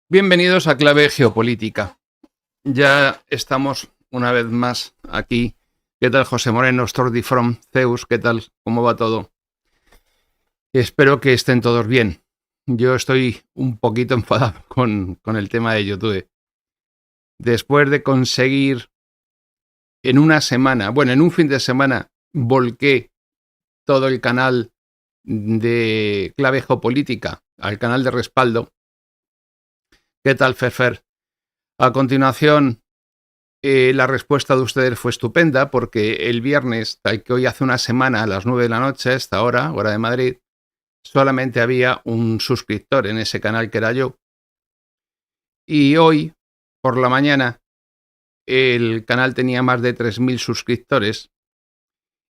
Bienvenidos a Clave Geopolítica. Ya estamos una vez más aquí. ¿Qué tal, José Moreno, Stordy from Zeus? ¿Qué tal? ¿Cómo va todo? Espero que estén todos bien. Yo estoy un poquito enfadado con el tema de YouTube. Después de conseguir en una semana, bueno, en un fin de semana, volqué todo el canal de Clave Geopolítica al canal de respaldo. ¿Qué tal, Ferfer? A continuación, la respuesta de ustedes fue estupenda porque el viernes, tal que hoy hace una semana, a las 9 de la noche, a esta hora de Madrid, solamente había un suscriptor en ese canal que era yo. Y hoy, por la mañana, el canal tenía más de 3.000 suscriptores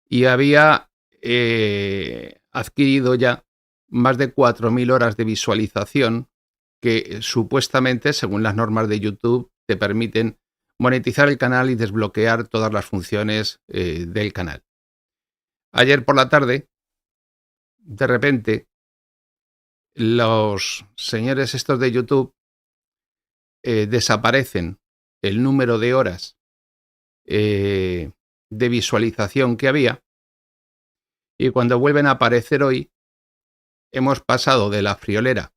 y había adquirido ya más de 4.000 horas de visualización que supuestamente, según las normas de YouTube, te permiten monetizar el canal y desbloquear todas las funciones del canal. Ayer por la tarde, de repente, los señores estos de YouTube desaparecen el número de horas de visualización que había, y cuando vuelven a aparecer hoy, hemos pasado de la friolera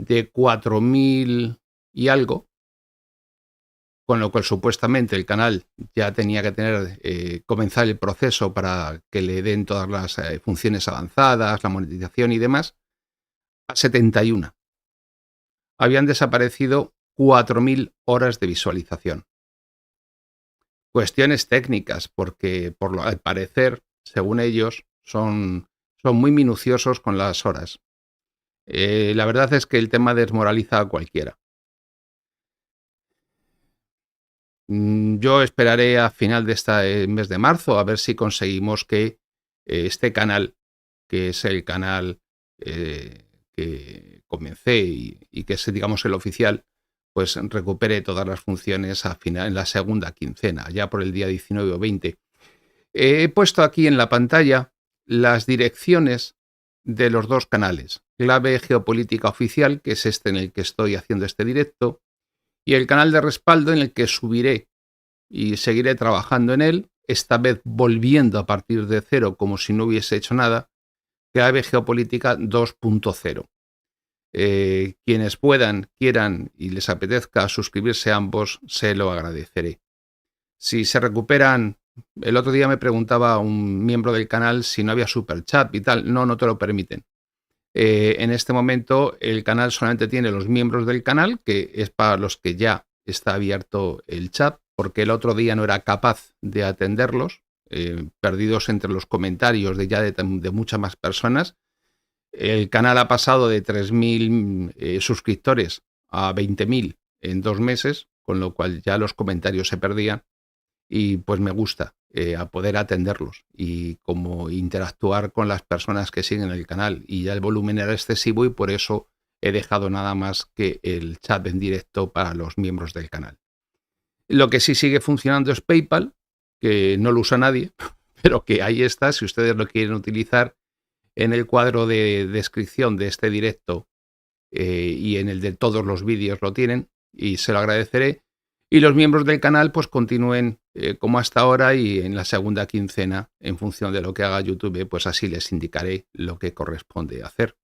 de 4.000 y algo, con lo cual supuestamente el canal ya tenía que comenzar el proceso para que le den todas las funciones avanzadas, la monetización y demás, a 71. Habían desaparecido 4.000 horas de visualización. Cuestiones técnicas, porque al parecer, según ellos, son muy minuciosos con las horas. La verdad es que el tema desmoraliza a cualquiera. Yo esperaré a final de este mes de marzo a ver si conseguimos que este canal, que es el canal que comencé y que es, digamos, el oficial, pues recupere todas las funciones en la segunda quincena, ya por el día 19 o 20. He puesto aquí en la pantalla las direcciones de los dos canales. Clave Geopolítica Oficial, que es este en el que estoy haciendo este directo, y el canal de respaldo en el que subiré y seguiré trabajando en él, esta vez volviendo a partir de cero como si no hubiese hecho nada, Clave Geopolítica 2.0. Quienes puedan, quieran y les apetezca suscribirse a ambos, se lo agradeceré. Si se recuperan, el otro día me preguntaba un miembro del canal si no había superchat y tal. No te lo permiten. En este momento el canal solamente tiene los miembros del canal, que es para los que ya está abierto el chat, porque el otro día no era capaz de atenderlos, perdidos entre los comentarios de muchas más personas. El canal ha pasado de 3.000 suscriptores a 20.000 en 2 meses, con lo cual ya los comentarios se perdían y pues me gusta a poder atenderlos y como interactuar con las personas que siguen el canal, y ya el volumen era excesivo y por eso he dejado nada más que el chat en directo para los miembros del canal. Lo que sí sigue funcionando es PayPal, que no lo usa nadie, pero que ahí está, si ustedes lo quieren utilizar. En el cuadro de descripción de este directo y en el de todos los vídeos lo tienen y se lo agradeceré. Y los miembros del canal pues continúen como hasta ahora, y en la segunda quincena, en función de lo que haga YouTube, pues así les indicaré lo que corresponde hacer.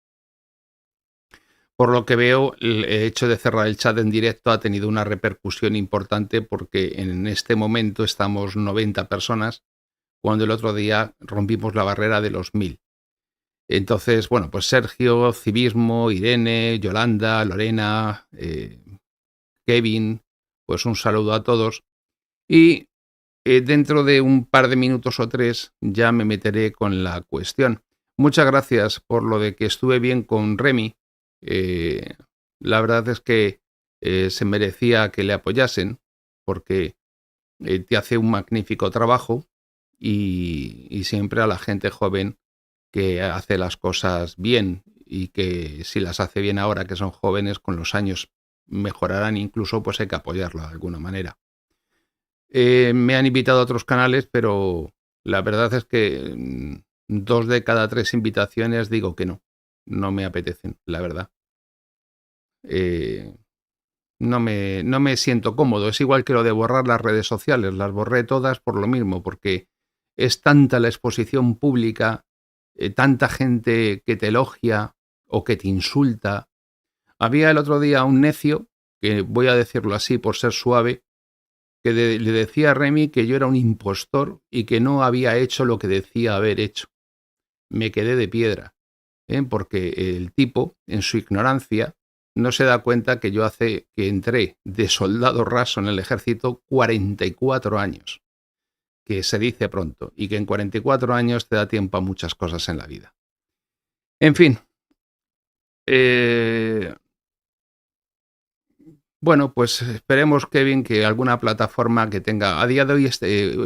Por lo que veo, el hecho de cerrar el chat en directo ha tenido una repercusión importante, porque en este momento estamos 90 personas, cuando el otro día rompimos la barrera de los 1.000. Entonces, bueno, pues Sergio, Civismo, Irene, Yolanda, Lorena, Kevin, pues un saludo a todos. Y dentro de un par de minutos o 3 ya me meteré con la cuestión. Muchas gracias por lo de que estuve bien con Remy. La verdad es que se merecía que le apoyasen, porque te hace un magnífico trabajo y siempre a la gente joven que hace las cosas bien, y que si las hace bien ahora que son jóvenes, con los años mejorarán incluso, pues hay que apoyarlo de alguna manera. Me han invitado a otros canales, pero la verdad es que 2 de cada 3 invitaciones digo que no me apetecen, la verdad. no me siento cómodo. Es igual que lo de borrar las redes sociales. Las borré todas por lo mismo, porque es tanta la exposición pública, tanta gente que te elogia o que te insulta. Había el otro día un necio, que voy a decirlo así por ser suave, que le decía a Remy que yo era un impostor y que no había hecho lo que decía haber hecho. Me quedé de piedra, porque el tipo, en su ignorancia, no se da cuenta que yo hace que entré de soldado raso en el ejército 44 años, que se dice pronto, y que en 44 años te da tiempo a muchas cosas en la vida. En fin, bueno, pues esperemos, Kevin, que alguna plataforma que tenga... A día de hoy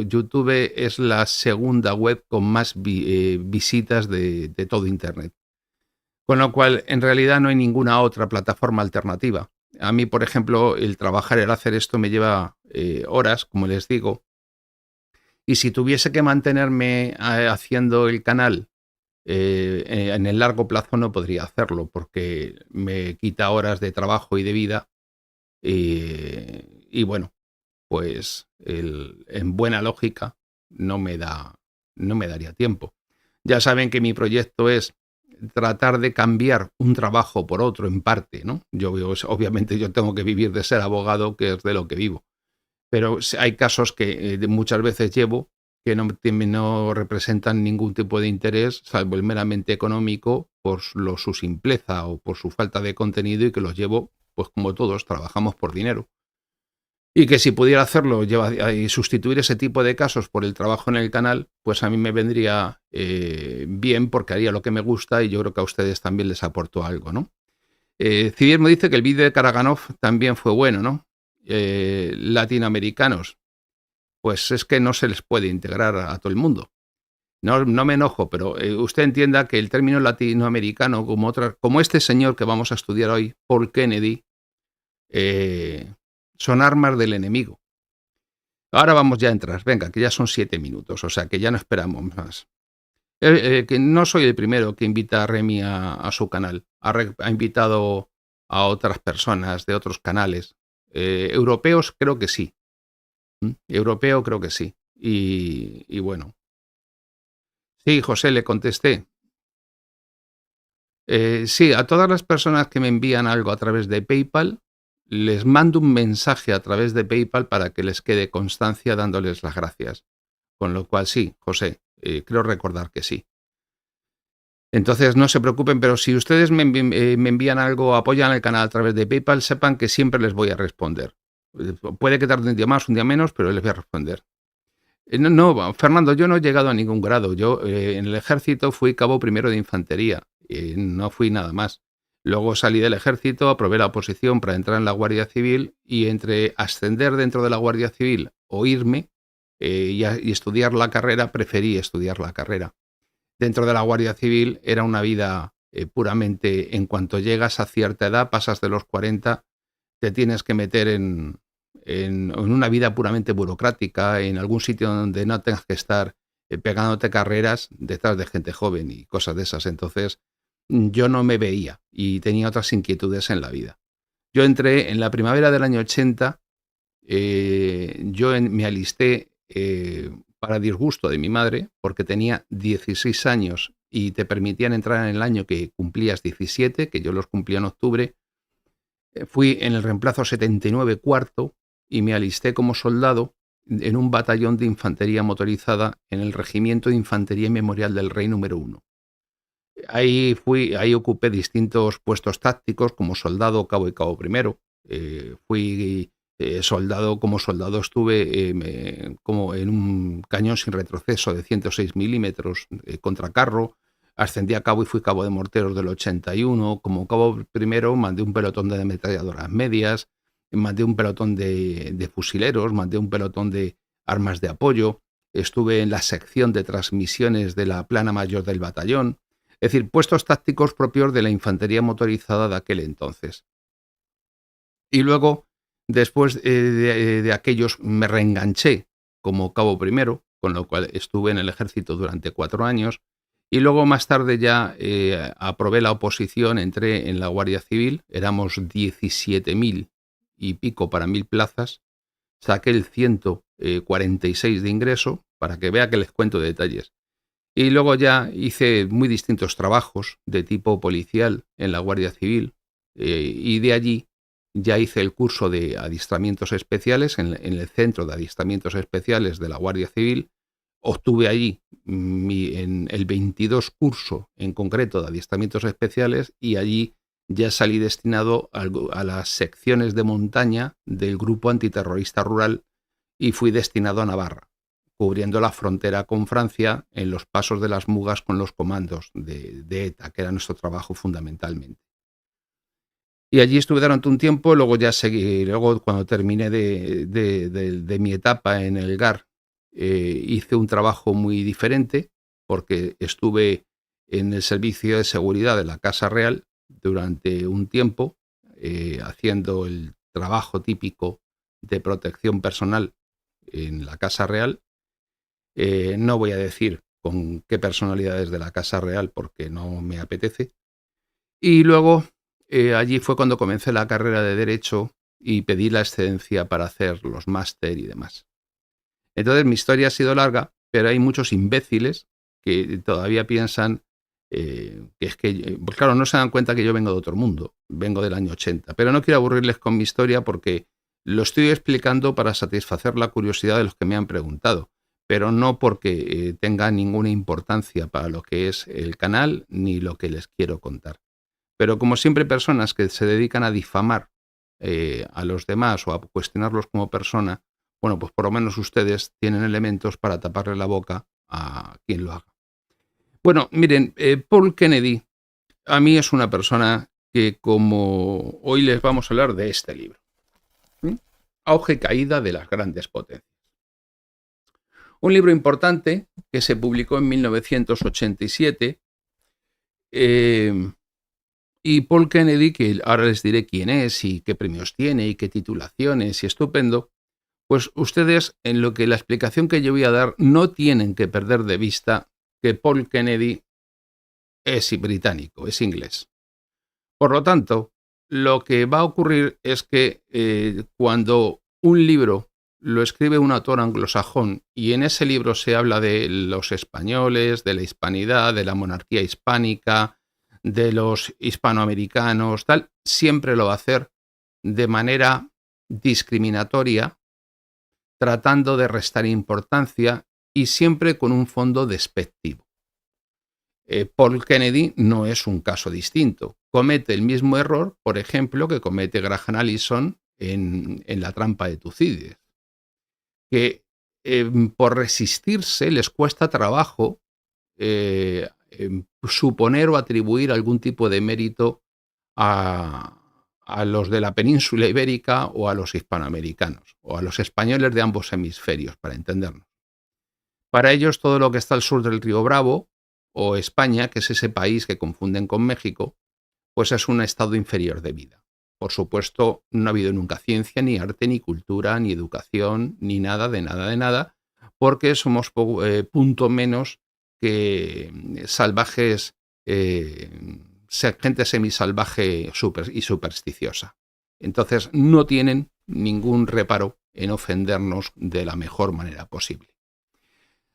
YouTube es la segunda web con más visitas de todo Internet. Con lo cual, en realidad no hay ninguna otra plataforma alternativa. A mí, por ejemplo, el trabajar, el hacer esto me lleva horas, como les digo. Y si tuviese que mantenerme haciendo el canal en el largo plazo, no podría hacerlo, porque me quita horas de trabajo y de vida. Y bueno, pues en buena lógica no me daría tiempo. Ya saben que mi proyecto es tratar de cambiar un trabajo por otro en parte, ¿no? Obviamente yo tengo que vivir de ser abogado, que es de lo que vivo. Pero hay casos que muchas veces llevo que no representan ningún tipo de interés, salvo el meramente económico, por su simpleza o por su falta de contenido, y que los llevo, pues como todos, trabajamos por dinero. Y que si pudiera hacerlo y sustituir ese tipo de casos por el trabajo en el canal, pues a mí me vendría bien, porque haría lo que me gusta y yo creo que a ustedes también les aportó algo, ¿no? Civil me dice que el vídeo de Karaganov también fue bueno, ¿no? Latinoamericanos, pues es que no se les puede integrar a todo el mundo. No me enojo, pero usted entienda que el término latinoamericano, como este señor que vamos a estudiar hoy, Paul Kennedy, son armas del enemigo. Ahora vamos ya a entrar, venga, que ya son 7 minutos, o sea que ya no esperamos más. Que no soy el primero que invita a Remy a su canal. Ha invitado a otras personas de otros canales. Europeos creo que sí. Europeo creo que sí. Y bueno. Sí, José, le contesté. Sí, a todas las personas que me envían algo a través de PayPal, les mando un mensaje a través de PayPal para que les quede constancia dándoles las gracias. Con lo cual sí, José, creo recordar que sí. Entonces no se preocupen, pero si ustedes me envían algo, apoyan el canal a través de PayPal, sepan que siempre les voy a responder. Puede que tarde un día más, un día menos, pero les voy a responder. No, Fernando, yo no he llegado a ningún grado. Yo en el ejército fui cabo primero de infantería, no fui nada más. Luego salí del ejército, aprobé la oposición para entrar en la Guardia Civil, y entre ascender dentro de la Guardia Civil o irme y estudiar la carrera, preferí estudiar la carrera. Dentro de la Guardia Civil era una vida puramente, en cuanto llegas a cierta edad, pasas de los 40, te tienes que meter en una vida puramente burocrática, en algún sitio donde no tengas que estar pegándote carreras detrás de gente joven y cosas de esas. Entonces yo no me veía y tenía otras inquietudes en la vida. Yo entré en la primavera del año 80, me alisté para disgusto de mi madre, porque tenía 16 años y te permitían entrar en el año que cumplías 17, que yo los cumplía en octubre. Fui en el reemplazo 79 cuarto y me alisté como soldado en un batallón de infantería motorizada en el Regimiento de Infantería Memorial del Rey número 1. Ahí ocupé distintos puestos tácticos como soldado, cabo y cabo primero. Fui como soldado estuve como en un cañón sin retroceso de 106 milímetros contra carro. Ascendí a cabo y fui cabo de morteros del 81. Como cabo primero mandé un pelotón de ametralladoras medias, mandé un pelotón de fusileros, mandé un pelotón de armas de apoyo. Estuve en la sección de transmisiones de la plana mayor del batallón. Es decir, puestos tácticos propios de la infantería motorizada de aquel entonces. Y luego, después de aquellos, me reenganché como cabo primero, con lo cual estuve en el ejército durante 4 años. Y luego más tarde ya aprobé la oposición, entré en la Guardia Civil, éramos 17.000 y pico para 1000 plazas, saqué el 146 de ingreso, para que vea que les cuento detalles. Y luego ya hice muy distintos trabajos de tipo policial en la Guardia Civil, y de allí ya hice el curso de adiestramientos especiales en el Centro de Adiestramientos Especiales de la Guardia Civil. Obtuve allí en el 22 curso en concreto de adiestramientos especiales, y allí ya salí destinado a las secciones de montaña del Grupo Antiterrorista Rural y fui destinado a Navarra, cubriendo la frontera con Francia en los pasos de las Mugas con los comandos de ETA, que era nuestro trabajo fundamentalmente. Y allí estuve durante un tiempo, luego ya seguí, luego cuando terminé de mi etapa en el GAR, hice un trabajo muy diferente, porque estuve en el servicio de seguridad de la Casa Real durante un tiempo, haciendo el trabajo típico de protección personal en la Casa Real. No voy a decir con qué personalidades de la Casa Real porque no me apetece. Y luego allí fue cuando comencé la carrera de Derecho y pedí la excedencia para hacer los máster y demás. Entonces mi historia ha sido larga, pero hay muchos imbéciles que todavía piensan que es que, pues claro, no se dan cuenta que yo vengo de otro mundo, vengo del año 80, pero no quiero aburrirles con mi historia porque lo estoy explicando para satisfacer la curiosidad de los que me han preguntado, pero no porque tenga ninguna importancia para lo que es el canal ni lo que les quiero contar. Pero como siempre, personas que se dedican a difamar a los demás o a cuestionarlos como persona, bueno, pues por lo menos ustedes tienen elementos para taparle la boca a quien lo haga. Bueno, miren, Paul Kennedy a mí es una persona que, como hoy les vamos a hablar de este libro, Auge y caída de las grandes potencias. Un libro importante que se publicó en 1987, y Paul Kennedy, que ahora les diré quién es y qué premios tiene y qué titulaciones y estupendo, pues ustedes en lo que la explicación que yo voy a dar no tienen que perder de vista que Paul Kennedy es británico, es inglés. Por lo tanto, lo que va a ocurrir es que cuando un libro lo escribe un autor anglosajón y en ese libro se habla de los españoles, de la hispanidad, de la monarquía hispánica, de los hispanoamericanos, tal, siempre lo va a hacer de manera discriminatoria, tratando de restar importancia y siempre con un fondo despectivo. Paul Kennedy no es un caso distinto. Comete el mismo error, por ejemplo, que comete Graham Allison en La trampa de Tucídides, que por resistirse les cuesta trabajo suponer o atribuir algún tipo de mérito a los de la península ibérica o a los hispanoamericanos o a los españoles de ambos hemisferios, para entendernos. Para ellos, todo lo que está al sur del río Bravo o España, que es ese país que confunden con México, pues es un estado inferior de vida. Por supuesto, no ha habido nunca ciencia, ni arte, ni cultura, ni educación, ni nada, porque somos punto menos que salvajes, gente semisalvaje y supersticiosa. Entonces, no tienen ningún reparo en ofendernos de la mejor manera posible.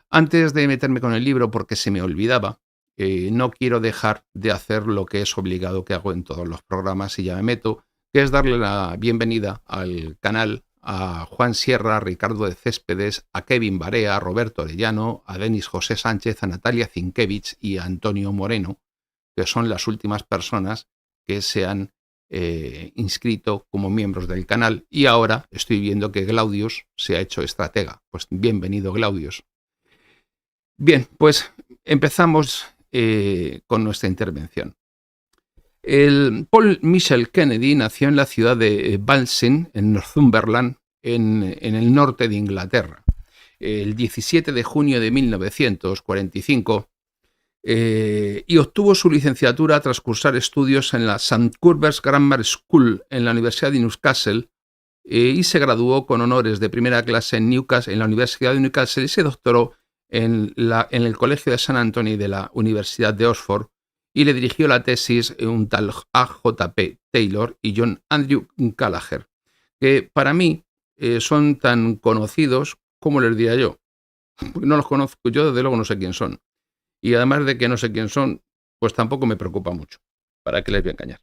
Antes de meterme con el libro, porque se me olvidaba, no quiero dejar de hacer lo que es obligado que hago en todos los programas y ya me meto, que es darle la bienvenida al canal a Juan Sierra, a Ricardo de Céspedes, a Kevin Barea, a Roberto Orellano, a Denis José Sánchez, a Natalia Zinkevich y a Antonio Moreno, que son las últimas personas que se han inscrito como miembros del canal, y ahora estoy viendo que Glaudius se ha hecho estratega. Pues bienvenido, Glaudius. Bien, pues empezamos con nuestra intervención. El Paul Michael Kennedy nació en la ciudad de Balsin, en Northumberland, en el norte de Inglaterra, el 17 de junio de 1945, y obtuvo su licenciatura tras cursar estudios en la St. Cuthbert's Grammar School en la Universidad de Newcastle, y se graduó con honores de primera clase en la Universidad de Newcastle, y se doctoró en el Colegio de San Antonio de la Universidad de Oxford, y le dirigió la tesis un tal A.J.P. Taylor y John Andrew Gallagher, que para mí son tan conocidos como les diría yo. Porque no los conozco, yo desde luego no sé quién son. Y además de que no sé quién son, pues tampoco me preocupa mucho. ¿Para qué les voy a engañar?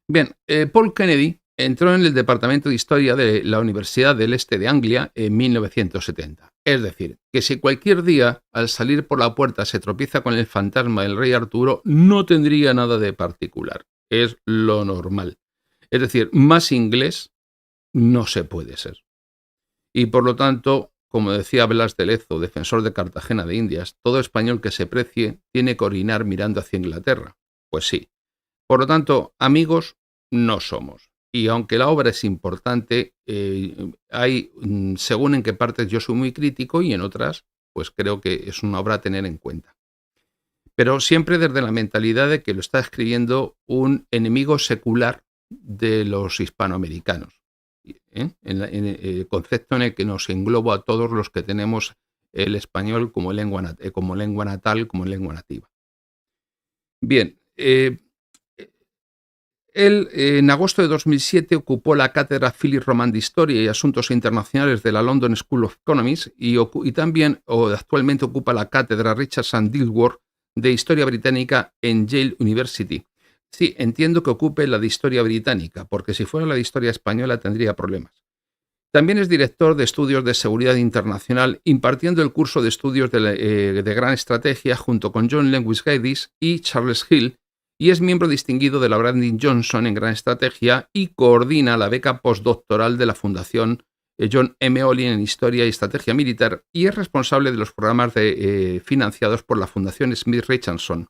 Bien, Paul Kennedy entró en el Departamento de Historia de la Universidad del Este de Anglia en 1970. Es decir, que si cualquier día al salir por la puerta se tropieza con el fantasma del rey Arturo, no tendría nada de particular. Es lo normal. Es decir, más inglés no se puede ser. Y por lo tanto, como decía Blas de Lezo, defensor de Cartagena de Indias, todo español que se precie tiene que orinar mirando hacia Inglaterra. Pues sí. Por lo tanto, amigos no somos. Y aunque la obra es importante, según en qué partes yo soy muy crítico y en otras, pues creo que es una obra a tener en cuenta. Pero siempre desde la mentalidad de que lo está escribiendo un enemigo secular de los hispanoamericanos. En el concepto en el que nos englobo a todos los que tenemos el español como lengua natal, como lengua nativa. Bien, él en agosto de 2007 ocupó la cátedra Philip Roman de Historia y Asuntos Internacionales de la London School of Economics y también actualmente ocupa la cátedra Richardson Dilworth de Historia Británica en Yale University. Sí, entiendo que ocupe la de Historia Británica, porque si fuera la de Historia Española tendría problemas. También es director de Estudios de Seguridad Internacional, impartiendo el curso de estudios de Gran Estrategia junto con John Lewis Gaddis y Charles Hill, y es miembro distinguido de la Brandon Johnson en Gran Estrategia y coordina la beca postdoctoral de la Fundación John M. Olin en Historia y Estrategia Militar y es responsable de los programas financiados por la Fundación Smith Richardson.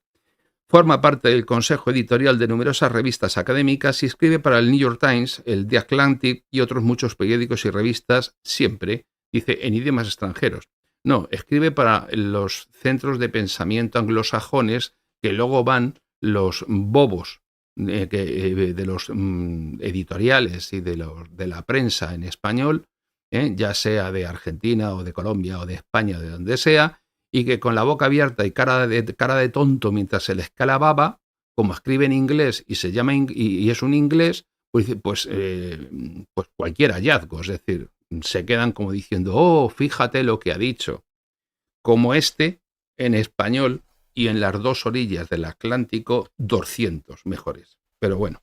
Forma parte del consejo editorial de numerosas revistas académicas y escribe para el New York Times, el The Atlantic y otros muchos periódicos y revistas, siempre, dice, en idiomas extranjeros. No, escribe para los centros de pensamiento anglosajones que luego van los bobos de los editoriales y de la prensa en español, ya sea de Argentina o de Colombia o de España, de donde sea, y que con la boca abierta y cara de tonto mientras se les cae la baba, como escribe en inglés y se llama y es un inglés, pues cualquier hallazgo, es decir, se quedan como diciendo, oh, fíjate lo que ha dicho, como en español y en las dos orillas del Atlántico 200 mejores. Pero bueno.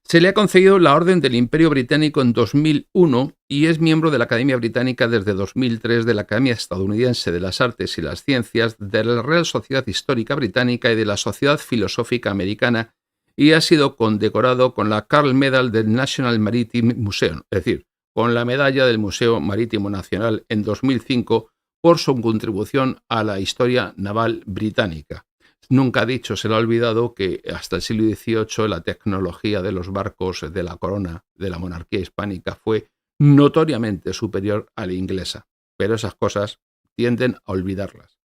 Se le ha concedido la Orden del Imperio Británico en 2001 y es miembro de la Academia Británica desde 2003, de la Academia Estadounidense de las Artes y las Ciencias, de la Real Sociedad Histórica Británica y de la Sociedad Filosófica Americana y ha sido condecorado con la Carl Medal del National Maritime Museum, es decir, con la medalla del Museo Marítimo Nacional en 2005 por su contribución a la historia naval británica. Nunca ha dicho, se le ha olvidado que hasta el siglo XVIII la tecnología de los barcos de la corona de la monarquía hispánica fue notoriamente superior a la inglesa, pero esas cosas tienden a olvidarlas,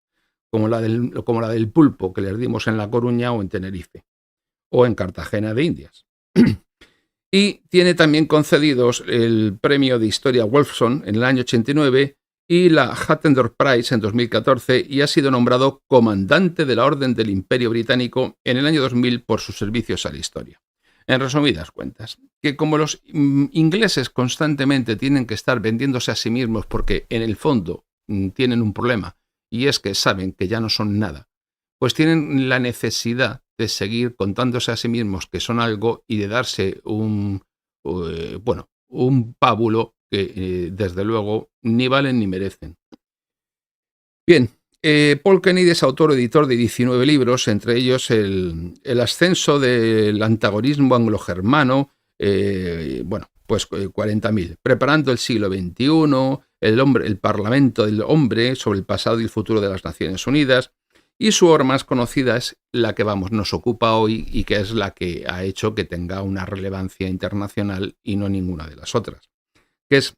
como la del pulpo que les dimos en La Coruña o en Tenerife, o en Cartagena de Indias. Y tiene también concedidos el premio de Historia Wolfson en el año 89 y la Hattendorf Prize en 2014 y ha sido nombrado comandante de la Orden del Imperio Británico en el año 2000 por sus servicios a la historia. En resumidas cuentas, que como los ingleses constantemente tienen que estar vendiéndose a sí mismos porque en el fondo tienen un problema y es que saben que ya no son nada, pues tienen la necesidad de seguir contándose a sí mismos que son algo y de darse un pábulo que desde luego ni valen ni merecen. Bien, Paul Kennedy es autor o editor de 19 libros, entre ellos el ascenso del antagonismo anglo-germano, pues 40.000, preparando el siglo XXI, el Parlamento del Hombre sobre el pasado y el futuro de las Naciones Unidas, y su obra más conocida es la que nos ocupa hoy y que es la que ha hecho que tenga una relevancia internacional y no ninguna de las otras, que es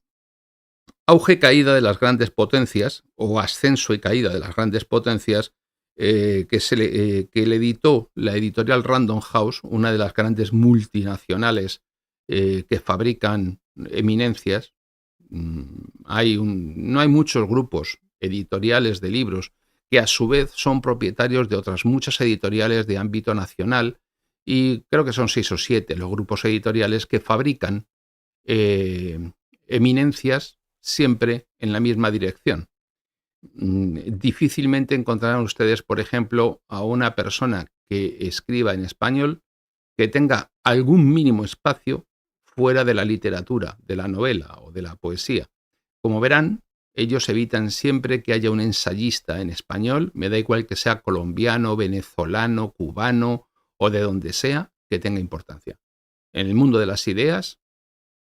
Auge y caída de las grandes potencias, o ascenso y caída de las grandes potencias, que le editó la editorial Random House, una de las grandes multinacionales que fabrican eminencias. No hay muchos grupos editoriales de libros que a su vez son propietarios de otras muchas editoriales de ámbito nacional y creo que son 6 o 7 los grupos editoriales que fabrican eminencias siempre en la misma dirección. Difícilmente encontrarán ustedes, por ejemplo, a una persona que escriba en español que tenga algún mínimo espacio fuera de la literatura, de la novela o de la poesía. Como verán, ellos evitan siempre que haya un ensayista en español, me da igual que sea colombiano, venezolano, cubano o de donde sea, que tenga importancia. En el mundo de las ideas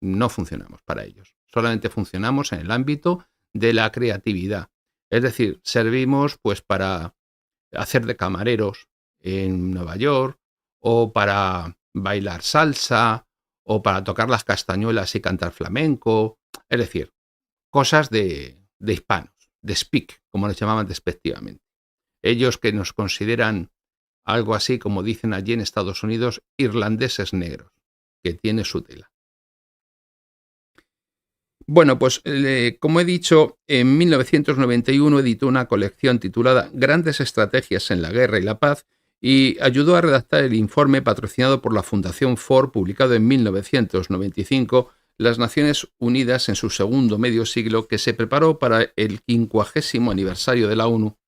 no funcionamos para ellos, solamente funcionamos en el ámbito de la creatividad. Es decir, servimos pues para hacer de camareros en Nueva York, o para bailar salsa, o para tocar las castañuelas y cantar flamenco. Es decir, cosas de hispanos, de speak, como les llamaban despectivamente. Ellos que nos consideran algo así como dicen allí en Estados Unidos, irlandeses negros, que tiene su tela. Bueno, pues como he dicho, en 1991 editó una colección titulada Grandes Estrategias en la Guerra y la Paz y ayudó a redactar el informe patrocinado por la Fundación Ford, publicado en 1995, Las Naciones Unidas en su segundo medio siglo, que se preparó para el 50º aniversario de la ONU,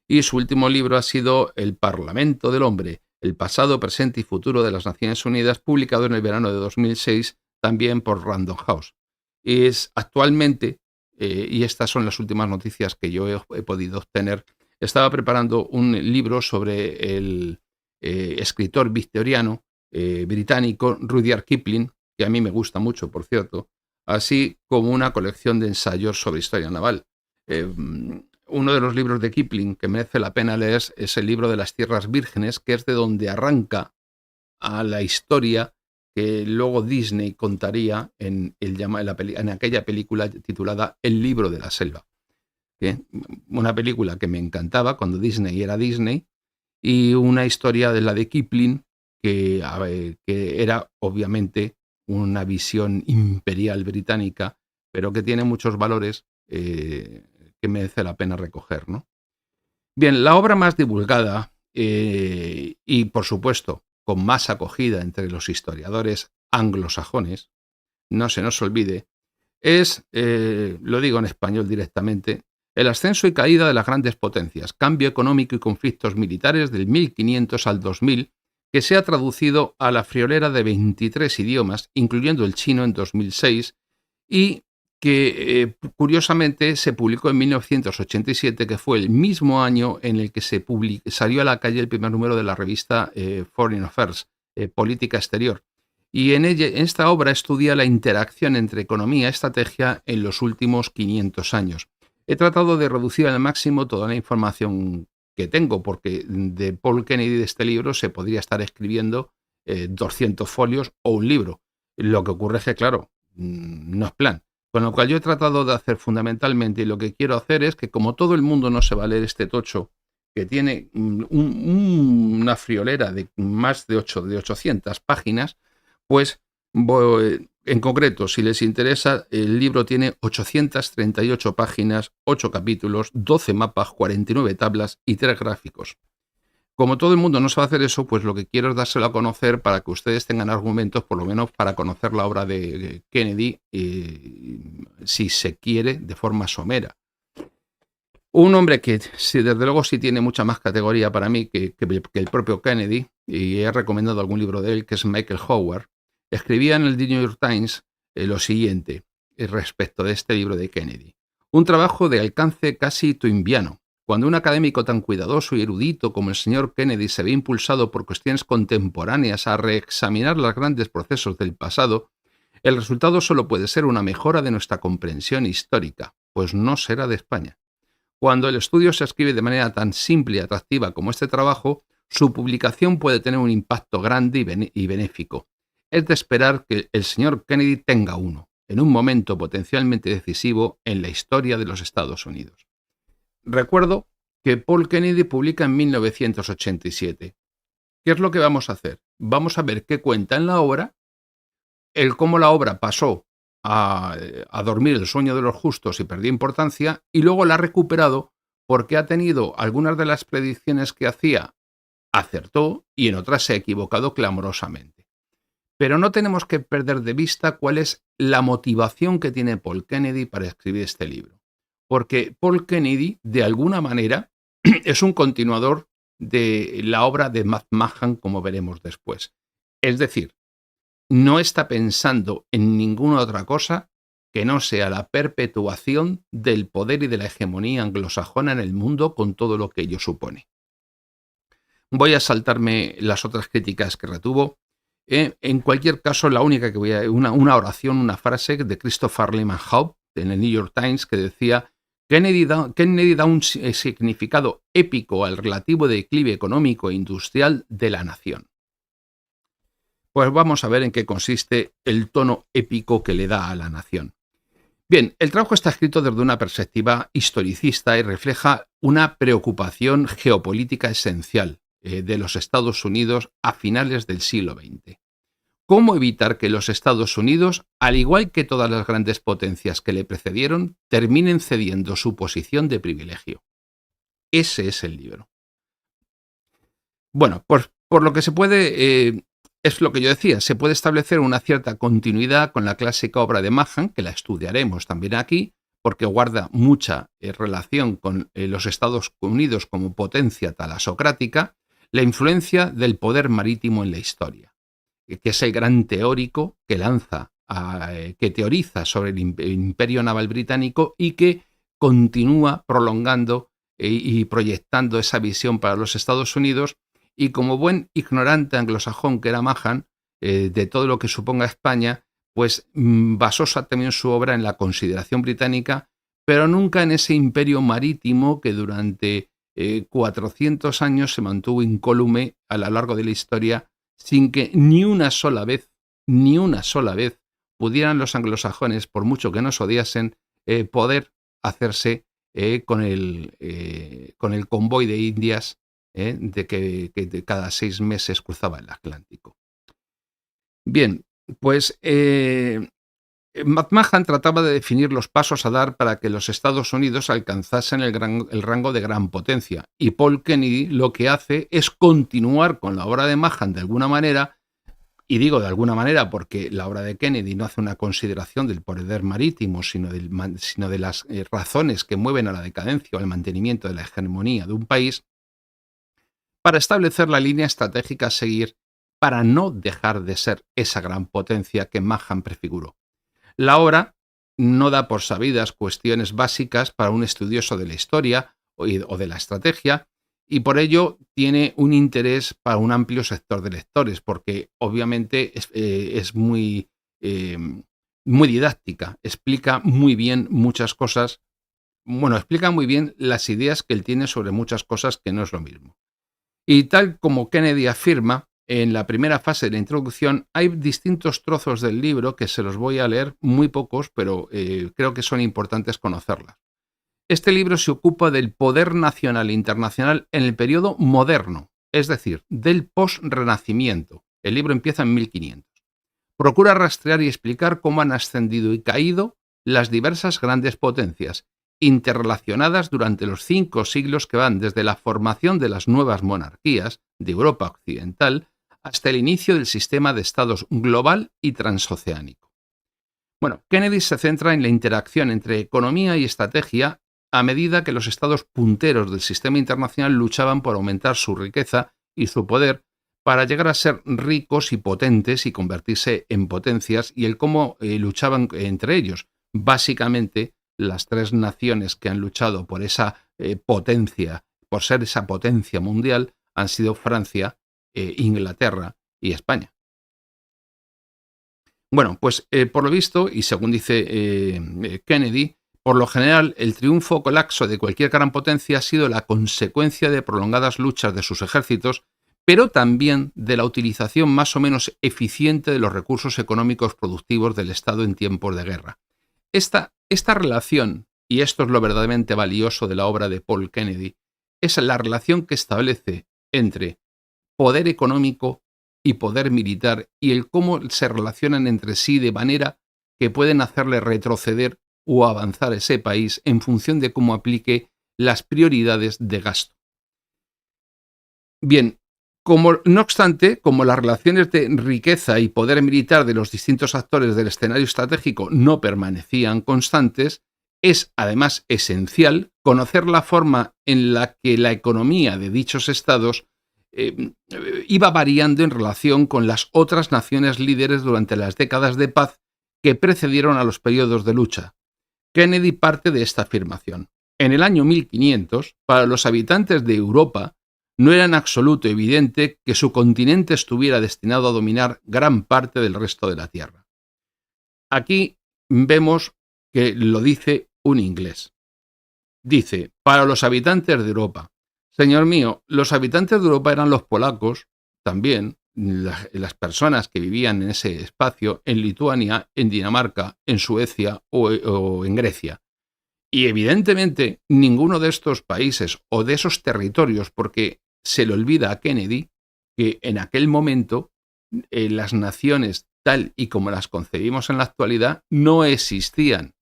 y su último libro ha sido El Parlamento del Hombre, el pasado, presente y futuro de las Naciones Unidas, publicado en el verano de 2006, también por Random House. Es actualmente, y estas son las últimas noticias que yo he podido obtener, estaba preparando un libro sobre el escritor victoriano británico Rudyard Kipling, que a mí me gusta mucho, por cierto, así como una colección de ensayos sobre historia naval. Uno de los libros de Kipling que merece la pena leer es el libro de las Tierras Vírgenes, que es de donde arranca a la historia que luego Disney contaría en aquella película titulada El libro de la selva. Una película que me encantaba cuando Disney era Disney, y una historia de la de Kipling que era obviamente una visión imperial británica, pero que tiene muchos valores que merece la pena recoger, ¿no? Bien, la obra más divulgada y, por supuesto, con más acogida entre los historiadores anglosajones, no se nos olvide, es, lo digo en español directamente, El ascenso y caída de las grandes potencias, cambio económico y conflictos militares del 1500 al 2000, que se ha traducido a la friolera de 23 idiomas, incluyendo el chino en 2006, y que curiosamente se publicó en 1987, que fue el mismo año en el que salió a la calle el primer número de la revista Foreign Affairs, Política Exterior. Y en esta obra estudia la interacción entre economía y estrategia en los últimos 500 años. He tratado de reducir al máximo toda la información que tengo, porque de Paul Kennedy, de este libro, se podría estar escribiendo 200 folios o un libro. Lo que ocurre es que, claro, no es plan. Con lo cual yo he tratado de hacer fundamentalmente, y lo que quiero hacer es que, como todo el mundo no se va a leer este tocho, que tiene una friolera de más de 800 páginas, pues en concreto, si les interesa, el libro tiene 838 páginas, 8 capítulos, 12 mapas, 49 tablas y 3 gráficos. Como todo el mundo no sabe hacer eso, pues lo que quiero es dárselo a conocer para que ustedes tengan argumentos, por lo menos para conocer la obra de Kennedy, si se quiere, de forma somera. Un hombre que, desde luego, sí tiene mucha más categoría para mí que el propio Kennedy, y he recomendado algún libro de él, que es Michael Howard, escribía en el The New York Times lo siguiente respecto de este libro de Kennedy. Un trabajo de alcance casi toynbiano. Cuando un académico tan cuidadoso y erudito como el señor Kennedy se ve impulsado por cuestiones contemporáneas a reexaminar los grandes procesos del pasado, el resultado solo puede ser una mejora de nuestra comprensión histórica, pues no será de España. Cuando el estudio se escribe de manera tan simple y atractiva como este trabajo, su publicación puede tener un impacto grande y benéfico. Es de esperar que el señor Kennedy tenga uno, en un momento potencialmente decisivo en la historia de los Estados Unidos. Recuerdo que Paul Kennedy publica en 1987. ¿Qué es lo que vamos a hacer? Vamos a ver qué cuenta en la obra, cómo la obra pasó a dormir el sueño de los justos y perdió importancia, y luego la ha recuperado porque ha tenido algunas de las predicciones que hacía acertó y en otras se ha equivocado clamorosamente. Pero no tenemos que perder de vista cuál es la motivación que tiene Paul Kennedy para escribir este libro. Porque Paul Kennedy, de alguna manera, es un continuador de la obra de McMahon, como veremos después. Es decir, no está pensando en ninguna otra cosa que no sea la perpetuación del poder y de la hegemonía anglosajona en el mundo con todo lo que ello supone. Voy a saltarme las otras críticas que retuvo. En cualquier caso, la única que voy a... Una oración, una frase de Christopher Lehman Howe en el New York Times que decía: Kennedy da un significado épico al relativo declive económico e industrial de la nación. Pues vamos a ver en qué consiste el tono épico que le da a la nación. Bien, el trabajo está escrito desde una perspectiva historicista y refleja una preocupación geopolítica esencial de los Estados Unidos a finales del siglo XX. ¿Cómo evitar que los Estados Unidos, al igual que todas las grandes potencias que le precedieron, terminen cediendo su posición de privilegio? Ese es el libro. Bueno, por lo que se puede, es lo que yo decía, se puede establecer una cierta continuidad con la clásica obra de Mahan, que la estudiaremos también aquí, porque guarda mucha relación con los Estados Unidos como potencia talasocrática, la influencia del poder marítimo en la historia, que es el gran teórico que que teoriza sobre el imperio naval británico y que continúa prolongando y proyectando esa visión para los Estados Unidos. Y como buen ignorante anglosajón que era Mahan, de todo lo que suponga España, pues basó también su obra en la consideración británica, pero nunca en ese imperio marítimo que durante 400 años se mantuvo incólume a lo largo de la historia, sin que ni una sola vez pudieran los anglosajones, por mucho que nos odiasen, poder hacerse con el convoy de Indias de que de cada 6 meses cruzaba el Atlántico. Bien, pues McMahon trataba de definir los pasos a dar para que los Estados Unidos alcanzasen el rango de gran potencia, y Paul Kennedy lo que hace es continuar con la obra de Mahan de alguna manera, y digo de alguna manera porque la obra de Kennedy no hace una consideración del poder marítimo, sino de las razones que mueven a la decadencia o al mantenimiento de la hegemonía de un país, para establecer la línea estratégica a seguir para no dejar de ser esa gran potencia que Mahan prefiguró. La obra no da por sabidas cuestiones básicas para un estudioso de la historia o de la estrategia, y por ello tiene un interés para un amplio sector de lectores, porque obviamente es muy didáctica, explica muy bien muchas cosas, explica muy bien las ideas que él tiene sobre muchas cosas, que no es lo mismo. Y tal como Kennedy afirma, en la primera fase de la introducción hay distintos trozos del libro que se los voy a leer, muy pocos, pero creo que son importantes conocerlas. Este libro se ocupa del poder nacional e internacional en el periodo moderno, es decir, del post-renacimiento. El libro empieza en 1500. Procura rastrear y explicar cómo han ascendido y caído las diversas grandes potencias, interrelacionadas durante los 5 siglos que van desde la formación de las nuevas monarquías de Europa occidental hasta el inicio del sistema de estados global y transoceánico. Bueno, Kennedy se centra en la interacción entre economía y estrategia a medida que los estados punteros del sistema internacional luchaban por aumentar su riqueza y su poder para llegar a ser ricos y potentes y convertirse en potencias, y el cómo luchaban entre ellos. Básicamente, las 3 naciones que han luchado por esa potencia, por ser esa potencia mundial, han sido Francia, Inglaterra y España. Bueno, pues por lo visto, y según dice Kennedy, por lo general el triunfo o colapso de cualquier gran potencia ha sido la consecuencia de prolongadas luchas de sus ejércitos, pero también de la utilización más o menos eficiente de los recursos económicos productivos del Estado en tiempos de guerra. Esta relación, y esto es lo verdaderamente valioso de la obra de Paul Kennedy, es la relación que establece entre poder económico y poder militar, y el cómo se relacionan entre sí de manera que pueden hacerle retroceder o avanzar ese país en función de cómo aplique las prioridades de gasto. Bien, No obstante, como las relaciones de riqueza y poder militar de los distintos actores del escenario estratégico no permanecían constantes, es además esencial conocer la forma en la que la economía de dichos estados iba variando en relación con las otras naciones líderes durante las décadas de paz que precedieron a los periodos de lucha. Kennedy parte de esta afirmación. En el año 1500, para los habitantes de Europa, no era en absoluto evidente que su continente estuviera destinado a dominar gran parte del resto de la Tierra. Aquí vemos que lo dice un inglés. Dice, para los habitantes de Europa. Señor mío, los habitantes de Europa eran los polacos, también, las personas que vivían en ese espacio, en Lituania, en Dinamarca, en Suecia o en Grecia. Y evidentemente ninguno de estos países o de esos territorios, porque se le olvida a Kennedy que en aquel momento las naciones tal y como las concebimos en la actualidad no existían.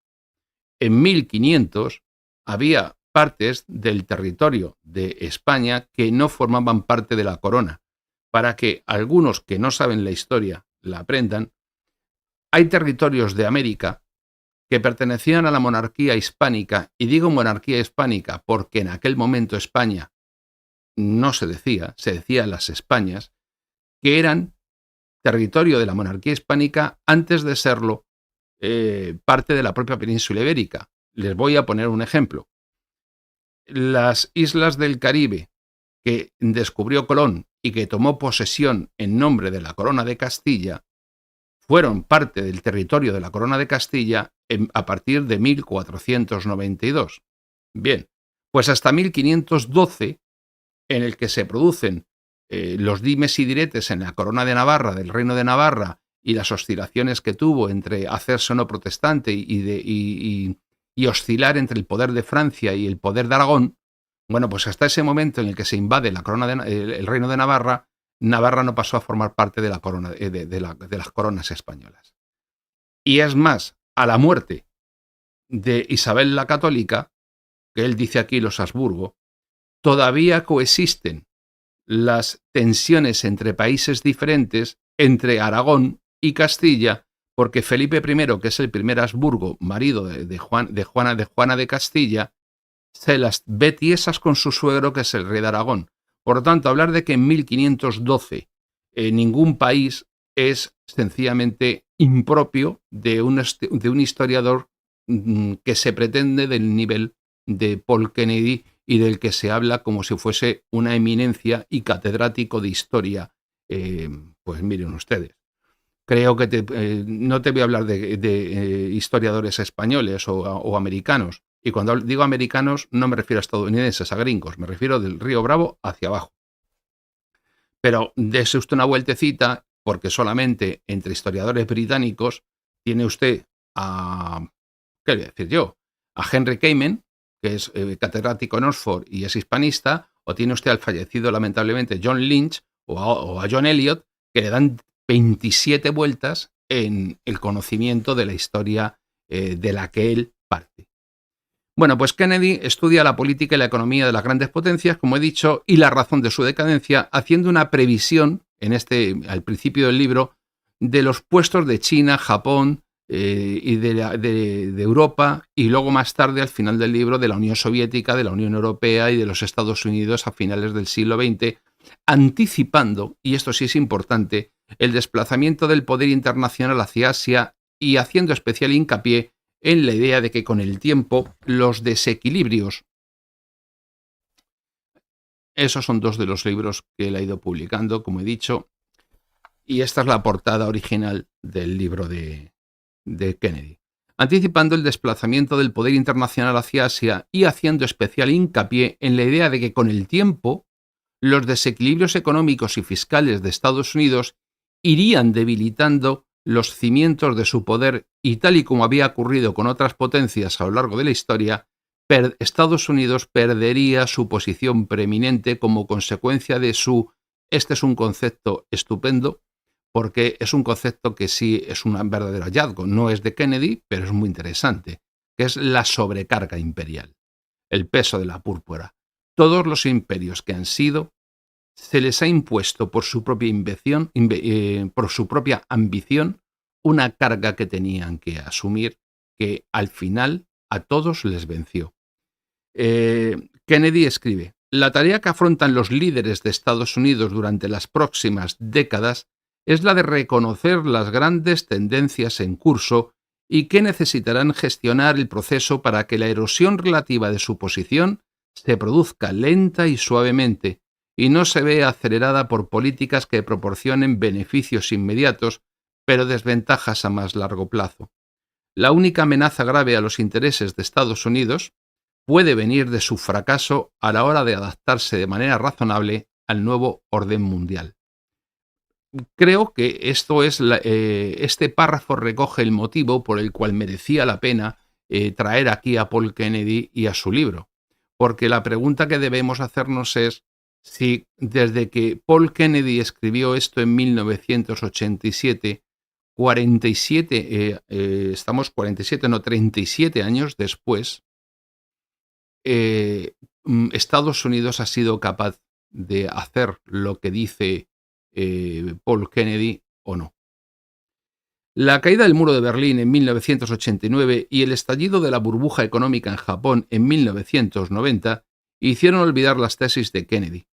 En 1500 había partes del territorio de España que no formaban parte de la corona. Para que algunos que no saben la historia la aprendan, hay territorios de América que pertenecían a la monarquía hispánica, y digo monarquía hispánica porque en aquel momento España no se decía, se decía las Españas, que eran territorio de la monarquía hispánica antes de serlo parte de la propia península ibérica. Les voy a poner un ejemplo. Las islas del Caribe que descubrió Colón y que tomó posesión en nombre de la Corona de Castilla fueron parte del territorio de la Corona de Castilla a partir de 1492. Bien, pues hasta 1512, en el que se producen los dimes y diretes en la Corona de Navarra, del Reino de Navarra, y las oscilaciones que tuvo entre hacerse o no protestante y oscilar entre el poder de Francia y el poder de Aragón, bueno, pues hasta ese momento en el que se invade la corona el Reino de Navarra, Navarra no pasó a formar parte de la corona, de las coronas españolas. Y es más, a la muerte de Isabel la Católica, que él dice aquí los Habsburgo, todavía coexisten las tensiones entre países diferentes, entre Aragón y Castilla, porque Felipe I, que es el primer Habsburgo, marido de Juana de Castilla, se las ve tiesas con su suegro, que es el rey de Aragón. Por lo tanto, hablar de que en 1512 ningún país es sencillamente impropio de un historiador que se pretende del nivel de Paul Kennedy y del que se habla como si fuese una eminencia y catedrático de historia. Pues miren ustedes. Creo que no te voy a hablar de historiadores españoles o americanos. Y cuando digo americanos no me refiero a estadounidenses, a gringos, me refiero del Río Bravo hacia abajo. Pero dése usted una vueltecita, porque solamente entre historiadores británicos tiene usted ¿qué voy a decir yo? A Henry Kamen, que es catedrático en Oxford y es hispanista, o tiene usted al fallecido lamentablemente John Lynch o a John Eliot, que le dan 27 vueltas en el conocimiento de la historia de la que él parte. Bueno, pues Kennedy estudia la política y la economía de las grandes potencias, como he dicho, y la razón de su decadencia, haciendo una previsión, al principio del libro, de los puestos de China, Japón y de Europa, y luego más tarde, al final del libro, de la Unión Soviética, de la Unión Europea y de los Estados Unidos a finales del siglo XX, anticipando, y esto sí es importante, el desplazamiento del poder internacional hacia Asia y haciendo especial hincapié en la idea de que con el tiempo los desequilibrios, esos son dos de los libros que él ha ido publicando, como he dicho, y esta es la portada original del libro de Kennedy, anticipando el desplazamiento del poder internacional hacia Asia y haciendo especial hincapié en la idea de que con el tiempo los desequilibrios económicos y fiscales de Estados Unidos irían debilitando los cimientos de su poder y tal y como había ocurrido con otras potencias a lo largo de la historia, Estados Unidos perdería su posición preeminente como consecuencia de este es un concepto estupendo, porque es un concepto que sí es un verdadero hallazgo, no es de Kennedy, pero es muy interesante, que es la sobrecarga imperial, el peso de la púrpura. Todos los imperios que han sido se les ha impuesto por su propia por su propia ambición, una carga que tenían que asumir, que al final a todos les venció. Kennedy escribe: la tarea que afrontan los líderes de Estados Unidos durante las próximas décadas es la de reconocer las grandes tendencias en curso y que necesitarán gestionar el proceso para que la erosión relativa de su posición se produzca lenta y suavemente y no se vea acelerada por políticas que proporcionen beneficios inmediatos, pero desventajas a más largo plazo. La única amenaza grave a los intereses de Estados Unidos puede venir de su fracaso a la hora de adaptarse de manera razonable al nuevo orden mundial. Creo que este párrafo recoge el motivo por el cual merecía la pena traer aquí a Paul Kennedy y a su libro. Porque la pregunta que debemos hacernos es si desde que Paul Kennedy escribió esto en 1987, 37 años después, Estados Unidos ha sido capaz de hacer lo que dice Paul Kennedy o no. La caída del muro de Berlín en 1989 y el estallido de la burbuja económica en Japón en 1990 hicieron olvidar las tesis de Kennedy.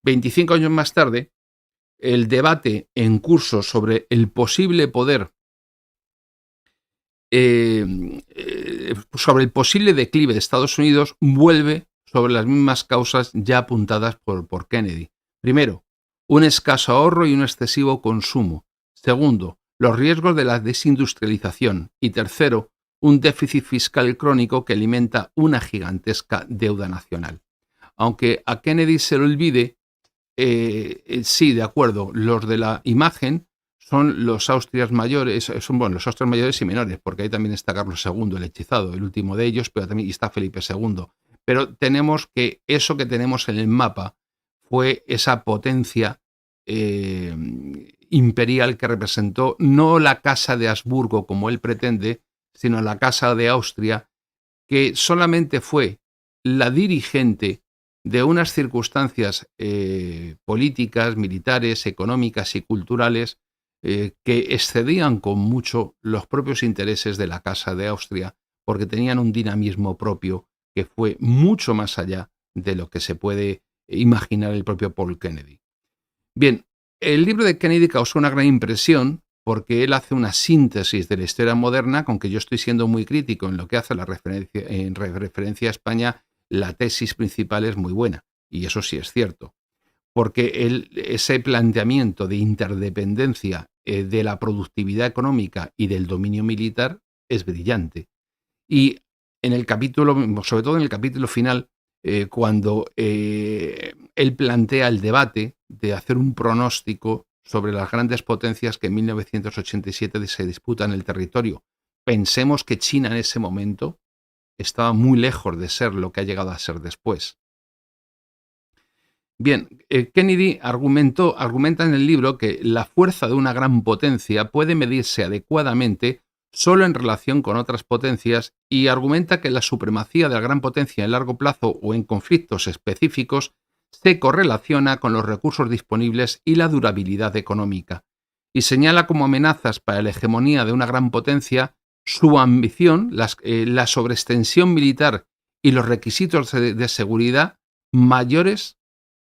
25 años más tarde, el debate en curso sobre el posible poder sobre el posible declive de Estados Unidos vuelve sobre las mismas causas ya apuntadas por Kennedy. Primero, un escaso ahorro y un excesivo consumo. Segundo, los riesgos de la desindustrialización. Y tercero, un déficit fiscal crónico que alimenta una gigantesca deuda nacional. Aunque a Kennedy se le olvide, sí, de acuerdo, los de la imagen son los Austrias mayores, los Austrias mayores y menores, porque ahí también está Carlos II, el hechizado, el último de ellos, pero también está Felipe II. Pero tenemos que eso que tenemos en el mapa fue esa potencia imperial que representó no la Casa de Habsburgo como él pretende, sino la Casa de Austria, que solamente fue la dirigente de unas circunstancias políticas, militares, económicas y culturales que excedían con mucho los propios intereses de la Casa de Austria, porque tenían un dinamismo propio que fue mucho más allá de lo que se puede imaginar el propio Paul Kennedy. Bien, el libro de Kennedy causó una gran impresión porque él hace una síntesis de la historia moderna, con que yo estoy siendo muy crítico en lo que hace la referencia a España. La tesis principal es muy buena, y eso sí es cierto, porque ese planteamiento de interdependencia de la productividad económica y del dominio militar es brillante. Y en el capítulo, sobre todo en el capítulo final, cuando él plantea el debate de hacer un pronóstico sobre las grandes potencias que en 1987 se disputan el territorio. Pensemos que China en ese momento estaba muy lejos de ser lo que ha llegado a ser después. Bien, Kennedy argumenta en el libro que la fuerza de una gran potencia puede medirse adecuadamente solo en relación con otras potencias y argumenta que la supremacía de la gran potencia en largo plazo o en conflictos específicos se correlaciona con los recursos disponibles y la durabilidad económica, y señala como amenazas para la hegemonía de una gran potencia su ambición, la sobreextensión militar y los requisitos de seguridad mayores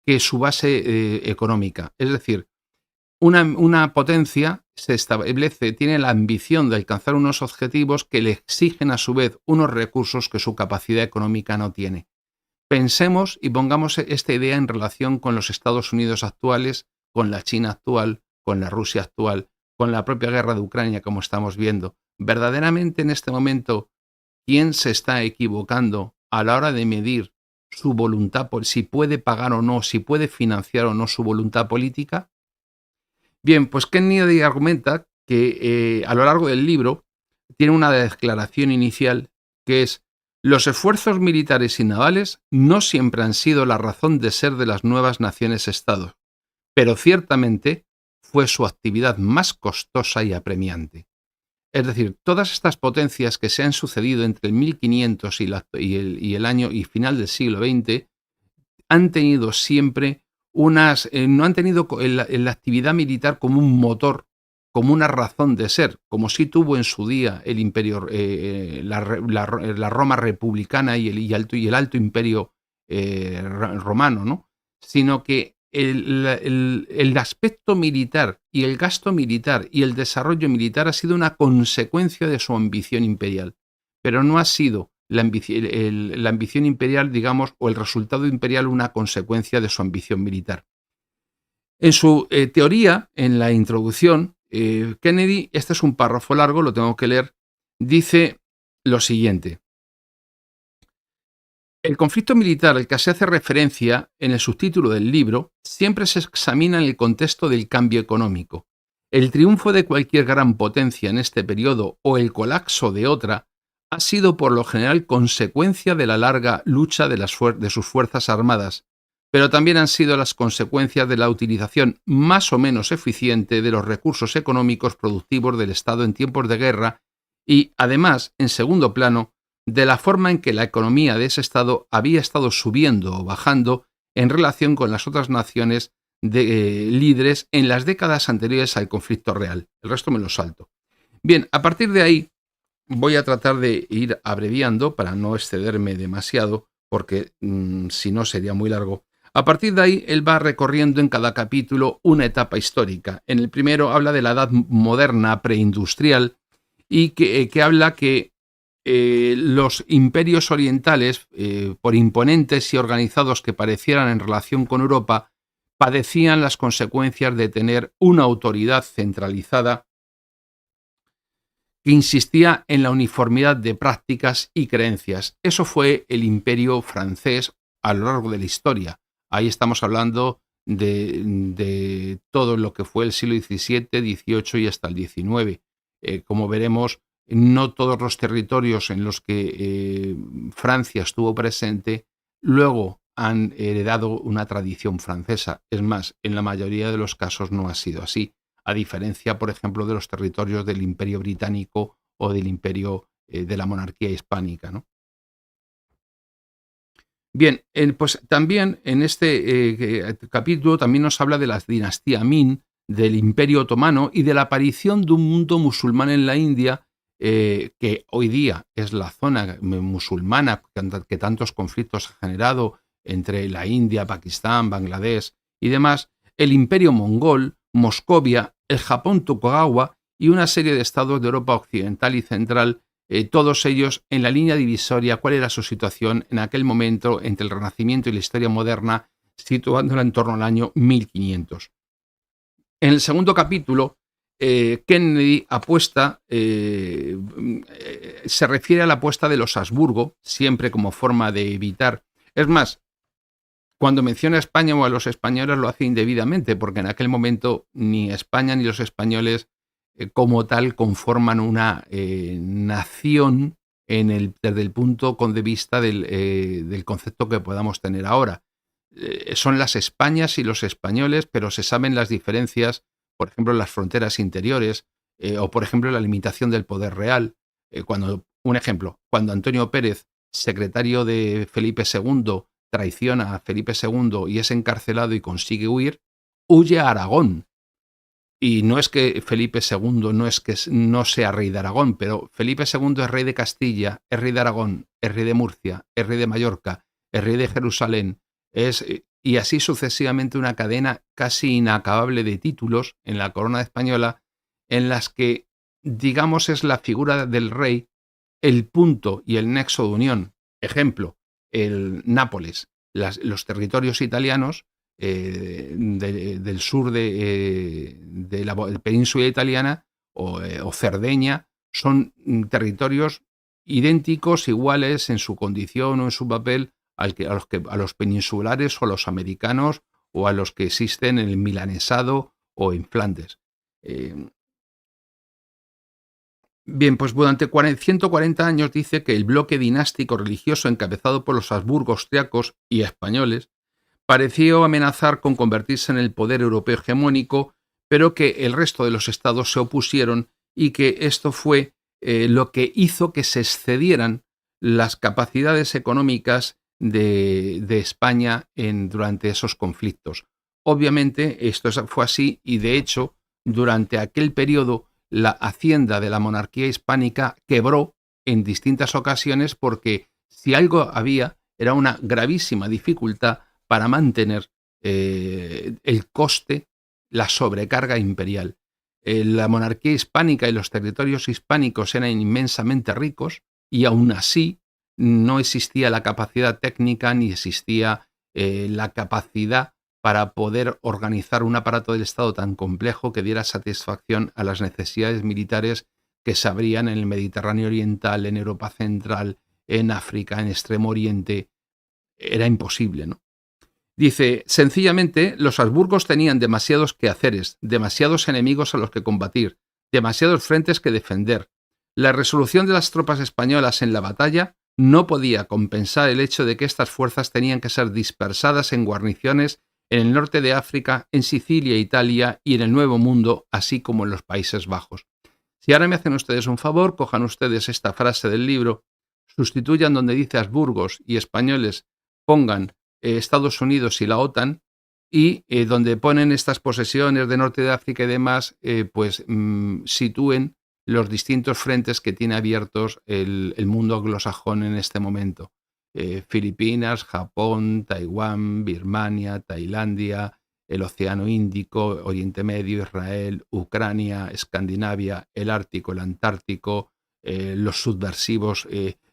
que su base económica. Es decir, una potencia se establece, tiene la ambición de alcanzar unos objetivos que le exigen a su vez unos recursos que su capacidad económica no tiene. Pensemos y pongamos esta idea en relación con los Estados Unidos actuales, con la China actual, con la Rusia actual, con la propia guerra de Ucrania, como estamos viendo. Verdaderamente en este momento, ¿quién se está equivocando a la hora de medir su voluntad, si puede pagar o no, si puede financiar o no su voluntad política? Bien, pues Kennedy argumenta que a lo largo del libro tiene una declaración inicial que es: los esfuerzos militares y navales no siempre han sido la razón de ser de las nuevas naciones-estado, pero ciertamente fue su actividad más costosa y apremiante. Es decir, todas estas potencias que se han sucedido entre el 1500 y el año y final del siglo XX han tenido siempre no han tenido la actividad militar como un motor, como una razón de ser, como sí tuvo en su día el imperio, la Roma republicana y el alto imperio romano, ¿no? Sino que el aspecto militar y el gasto militar y el desarrollo militar ha sido una consecuencia de su ambición imperial, pero no ha sido la ambición imperial, digamos, o el resultado imperial una consecuencia de su ambición militar. En su teoría, en la introducción, Kennedy, este es un párrafo largo, lo tengo que leer, dice lo siguiente. El conflicto militar al que se hace referencia en el subtítulo del libro siempre se examina en el contexto del cambio económico. El triunfo de cualquier gran potencia en este periodo o el colapso de otra ha sido por lo general consecuencia de la larga lucha de sus fuerzas armadas, pero también han sido las consecuencias de la utilización más o menos eficiente de los recursos económicos productivos del Estado en tiempos de guerra y, además, en segundo plano, de la forma en que la economía de ese Estado había estado subiendo o bajando en relación con las otras naciones líderes en las décadas anteriores al conflicto real. El resto me lo salto. Bien, a partir de ahí voy a tratar de ir abreviando para no excederme demasiado, porque si no sería muy largo. A partir de ahí, él va recorriendo en cada capítulo una etapa histórica. En el primero habla de la edad moderna preindustrial y que habla que los imperios orientales, por imponentes y organizados que parecieran en relación con Europa, padecían las consecuencias de tener una autoridad centralizada que insistía en la uniformidad de prácticas y creencias. Eso fue el imperio francés a lo largo de la historia. Ahí estamos hablando de todo lo que fue el siglo XVII, XVIII y hasta el XIX. Como veremos, no todos los territorios en los que Francia estuvo presente luego han heredado una tradición francesa. Es más, en la mayoría de los casos no ha sido así, a diferencia, por ejemplo, de los territorios del Imperio Británico o del Imperio de la monarquía hispánica, ¿no? Bien, pues también en este capítulo también nos habla de la dinastía Min, del Imperio Otomano y de la aparición de un mundo musulmán en la India, que hoy día es la zona musulmana que tantos conflictos ha generado entre la India, Pakistán, Bangladesh y demás, el Imperio Mongol, Moscovia, el Japón Tokugawa y una serie de estados de Europa Occidental y Central, todos ellos en la línea divisoria, cuál era su situación en aquel momento entre el Renacimiento y la historia moderna, situándola en torno al año 1500. En el segundo capítulo, Kennedy apuesta, se refiere a la apuesta de los Habsburgo, siempre como forma de evitar. Es más, cuando menciona a España o a los españoles lo hace indebidamente, porque en aquel momento ni España ni los españoles como tal conforman una nación desde el punto de vista del concepto que podamos tener ahora. Son las Españas y los españoles, pero se saben las diferencias, por ejemplo, en las fronteras interiores o, por ejemplo, la limitación del poder real. Un ejemplo, cuando Antonio Pérez, secretario de Felipe II, traiciona a Felipe II y es encarcelado y consigue huir, huye a Aragón. Y no es que Felipe II no es que no sea rey de Aragón, pero Felipe II es rey de Castilla, es rey de Aragón, es rey de Murcia, es rey de Mallorca, es rey de Jerusalén, y así sucesivamente una cadena casi inacabable de títulos en la corona española en las que, digamos, es la figura del rey el punto y el nexo de unión. Ejemplo, el Nápoles, los territorios italianos del sur de la península italiana o Cerdeña son territorios idénticos, iguales en su condición o en su papel a los peninsulares o a los americanos o a los que existen en el milanesado o en Flandes. Bien, pues durante 140 años dice que el bloque dinástico religioso encabezado por los Habsburgo austriacos y españoles pareció amenazar con convertirse en el poder europeo hegemónico, pero que el resto de los estados se opusieron y que esto fue lo que hizo que se excedieran las capacidades económicas de España durante esos conflictos. obviamente esto fue así y de hecho durante aquel periodo la hacienda de la monarquía hispánica quebró en distintas ocasiones porque si algo había era una gravísima dificultad para mantener el coste, la sobrecarga imperial. La monarquía hispánica y los territorios hispánicos eran inmensamente ricos y aún así no existía la capacidad técnica ni existía la capacidad para poder organizar un aparato del Estado tan complejo que diera satisfacción a las necesidades militares que se abrían en el Mediterráneo Oriental, en Europa Central, en África, en Extremo Oriente. Era imposible, ¿no? Dice, sencillamente, los Habsburgos tenían demasiados quehaceres, demasiados enemigos a los que combatir, demasiados frentes que defender. La resolución de las tropas españolas en la batalla no podía compensar el hecho de que estas fuerzas tenían que ser dispersadas en guarniciones en el norte de África, en Sicilia, Italia y en el Nuevo Mundo, así como en los Países Bajos. Si ahora me hacen ustedes un favor, cojan ustedes esta frase del libro, sustituyan donde dice Habsburgos y españoles, pongan Estados Unidos y la OTAN, y donde ponen estas posesiones de norte de África y demás, sitúen los distintos frentes que tiene abiertos el mundo anglosajón en este momento. Filipinas, Japón, Taiwán, Birmania, Tailandia, el Océano Índico, Oriente Medio, Israel, Ucrania, Escandinavia, el Ártico, el Antártico, los subversivos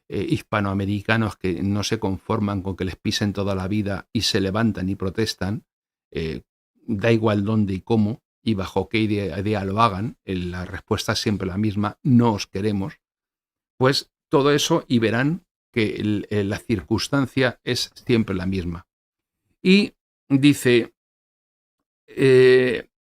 hispanoamericanos que no se conforman con que les pisen toda la vida y se levantan y protestan, da igual dónde y cómo y bajo qué idea lo hagan, la respuesta es siempre la misma, no os queremos, pues todo eso y verán que la circunstancia es siempre la misma. Y dice,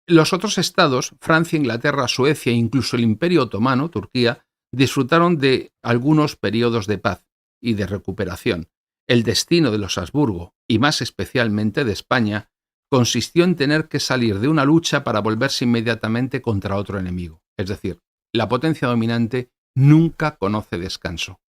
los otros estados, Francia, Inglaterra, Suecia e incluso el Imperio Otomano, Turquía, disfrutaron de algunos periodos de paz y de recuperación. El destino de los Habsburgo, y más especialmente de España, consistió en tener que salir de una lucha para volverse inmediatamente contra otro enemigo. Es decir, la potencia dominante nunca conoce descanso.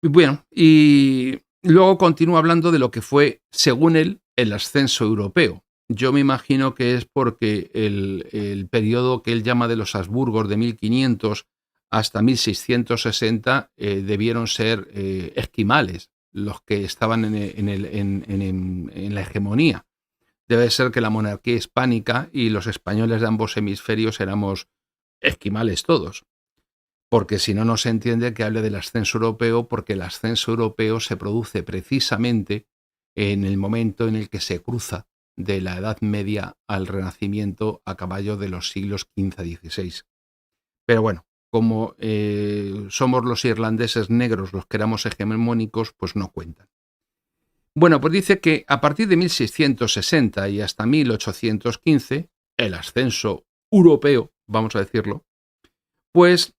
Bueno, y luego continúa hablando de lo que fue, según él, el ascenso europeo. Yo me imagino que es porque el periodo que él llama de los Habsburgos de 1500 hasta 1660 debieron ser esquimales, los que estaban en la hegemonía. Debe ser que la monarquía hispánica y los españoles de ambos hemisferios éramos esquimales todos. Porque si no, no se entiende que hable del ascenso europeo, porque el ascenso europeo se produce precisamente en el momento en el que se cruza de la Edad Media al Renacimiento a caballo de los siglos XV a XVI. Pero bueno, como somos los irlandeses negros los que éramos hegemónicos, pues no cuentan. Bueno, pues dice que a partir de 1660 y hasta 1815, el ascenso europeo, vamos a decirlo, pues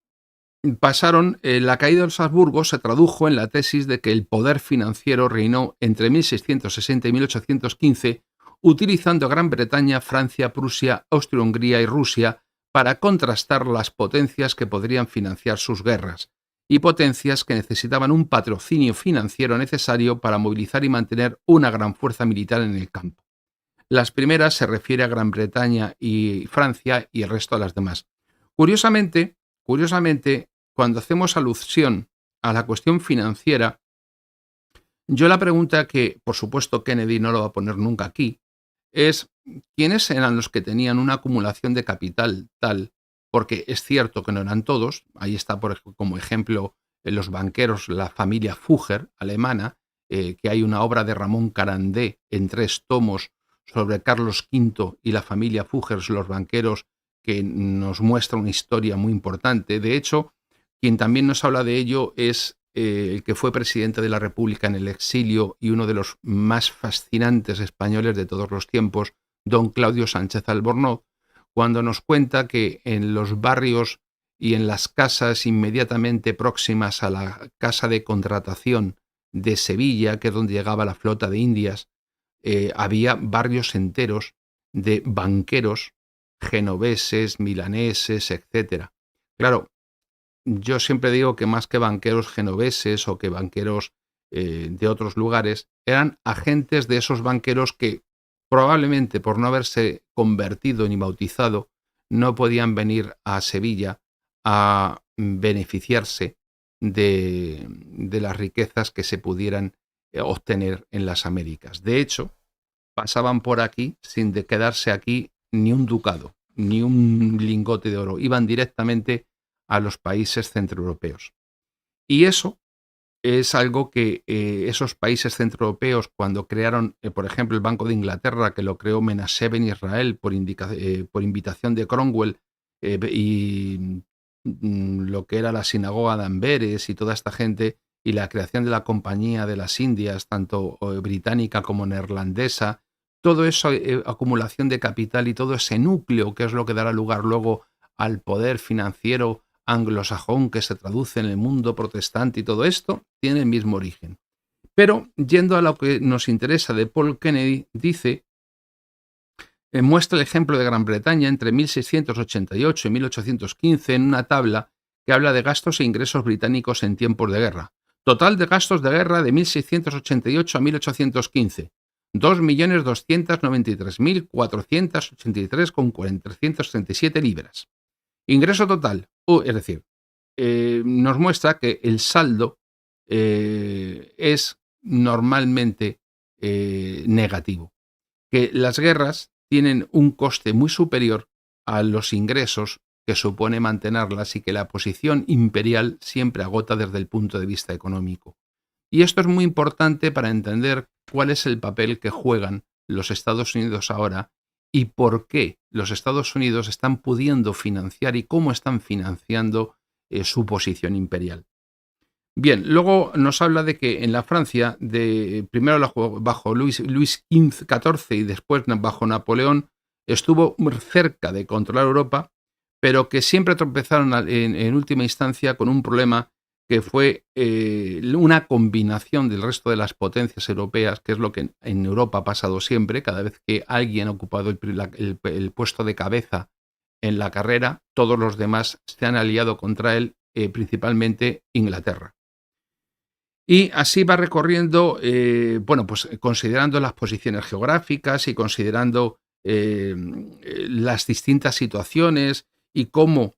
pasaron, la caída de los Habsburgos se tradujo en la tesis de que el poder financiero reinó entre 1660 y 1815, utilizando Gran Bretaña, Francia, Prusia, Austria-Hungría y Rusia para contrastar las potencias que podrían financiar sus guerras y potencias que necesitaban un patrocinio financiero necesario para movilizar y mantener una gran fuerza militar en el campo. Las primeras se refiere a Gran Bretaña y Francia y el resto a las demás. Curiosamente, cuando hacemos alusión a la cuestión financiera, yo la pregunta que, por supuesto, Kennedy no lo va a poner nunca aquí, es ¿quiénes eran los que tenían una acumulación de capital tal? Porque es cierto que no eran todos, ahí está como ejemplo los banqueros, la familia Fugger alemana, que hay una obra de Ramón Carandé en 3 tomos sobre Carlos V y la familia Fugger, los banqueros, que nos muestra una historia muy importante. De hecho, quien también nos habla de ello es el que fue presidente de la República en el exilio y uno de los más fascinantes españoles de todos los tiempos, don Claudio Sánchez Albornoz, cuando nos cuenta que en los barrios y en las casas inmediatamente próximas a la casa de contratación de Sevilla, que es donde llegaba la flota de Indias, había barrios enteros de banqueros genoveses, milaneses, etc. Claro, yo siempre digo que más que banqueros genoveses o que banqueros de otros lugares, eran agentes de esos banqueros que probablemente por no haberse convertido ni bautizado, no podían venir a Sevilla a beneficiarse de las riquezas que se pudieran obtener en las Américas. De hecho, pasaban por aquí sin de quedarse aquí ni un ducado, ni un lingote de oro. Iban directamente a los países centroeuropeos. Y eso es algo que esos países centroeuropeos, cuando crearon, por ejemplo, el Banco de Inglaterra, que lo creó Menashe Ben Israel por invitación de Cromwell, y lo que era la sinagoga de Amberes y toda esta gente, y la creación de la Compañía de las Indias, tanto británica como neerlandesa, todo eso, acumulación de capital y todo ese núcleo que es lo que dará lugar luego al poder financiero anglosajón que se traduce en el mundo protestante y todo esto, tiene el mismo origen. Pero, yendo a lo que nos interesa de Paul Kennedy, dice, muestra el ejemplo de Gran Bretaña entre 1688 y 1815 en una tabla que habla de gastos e ingresos británicos en tiempos de guerra. Total de gastos de guerra de 1688 a 1815. 2.293.483,337 libras. Ingreso total, es decir, nos muestra que el saldo es normalmente negativo, que las guerras tienen un coste muy superior a los ingresos que supone mantenerlas y que la posición imperial siempre agota desde el punto de vista económico. Y esto es muy importante para entender cuál es el papel que juegan los Estados Unidos ahora y por qué los Estados Unidos están pudiendo financiar y cómo están financiando su posición imperial. Bien, luego nos habla de que en la Francia, primero bajo Luis XIV y después bajo Napoleón, estuvo cerca de controlar Europa, pero que siempre tropezaron en última instancia con un problema que fue una combinación del resto de las potencias europeas, que es lo que en Europa ha pasado siempre. Cada vez que alguien ha ocupado el puesto de cabeza en la carrera, todos los demás se han aliado contra él, principalmente Inglaterra. Y así va recorriendo, pues considerando las posiciones geográficas y considerando las distintas situaciones y cómo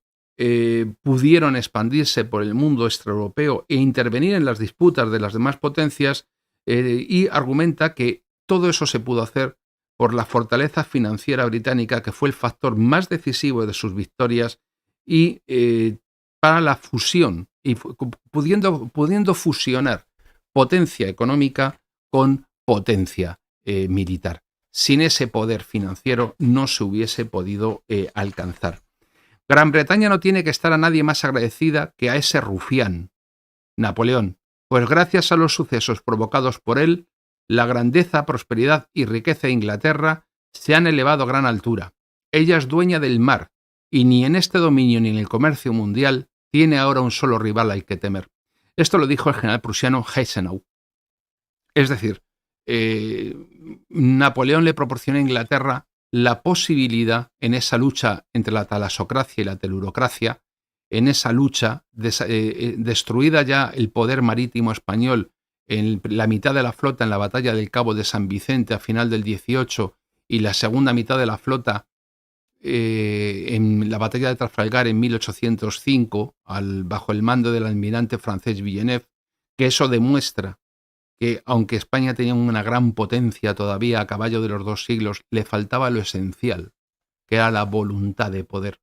pudieron expandirse por el mundo extraeuropeo e intervenir en las disputas de las demás potencias, y argumenta que todo eso se pudo hacer por la fortaleza financiera británica, que fue el factor más decisivo de sus victorias, y para la fusión, y pudiendo fusionar potencia económica con potencia militar. Sin ese poder financiero no se hubiese podido alcanzar. Gran Bretaña no tiene que estar a nadie más agradecida que a ese rufián, Napoleón, pues gracias a los sucesos provocados por él, la grandeza, prosperidad y riqueza de Inglaterra se han elevado a gran altura. Ella es dueña del mar, y ni en este dominio ni en el comercio mundial tiene ahora un solo rival al que temer. Esto lo dijo el general prusiano Gneisenau. Es decir, Napoleón le proporcionó a Inglaterra la posibilidad en esa lucha entre la talasocracia y la telurocracia, en esa lucha, destruida ya el poder marítimo español en la mitad de la flota en la batalla del Cabo de San Vicente a final del 18 y la segunda mitad de la flota en la batalla de Trafalgar en 1805 bajo el mando del almirante francés Villeneuve, que eso demuestra que aunque España tenía una gran potencia todavía a caballo de los 2 siglos, le faltaba lo esencial, que era la voluntad de poder.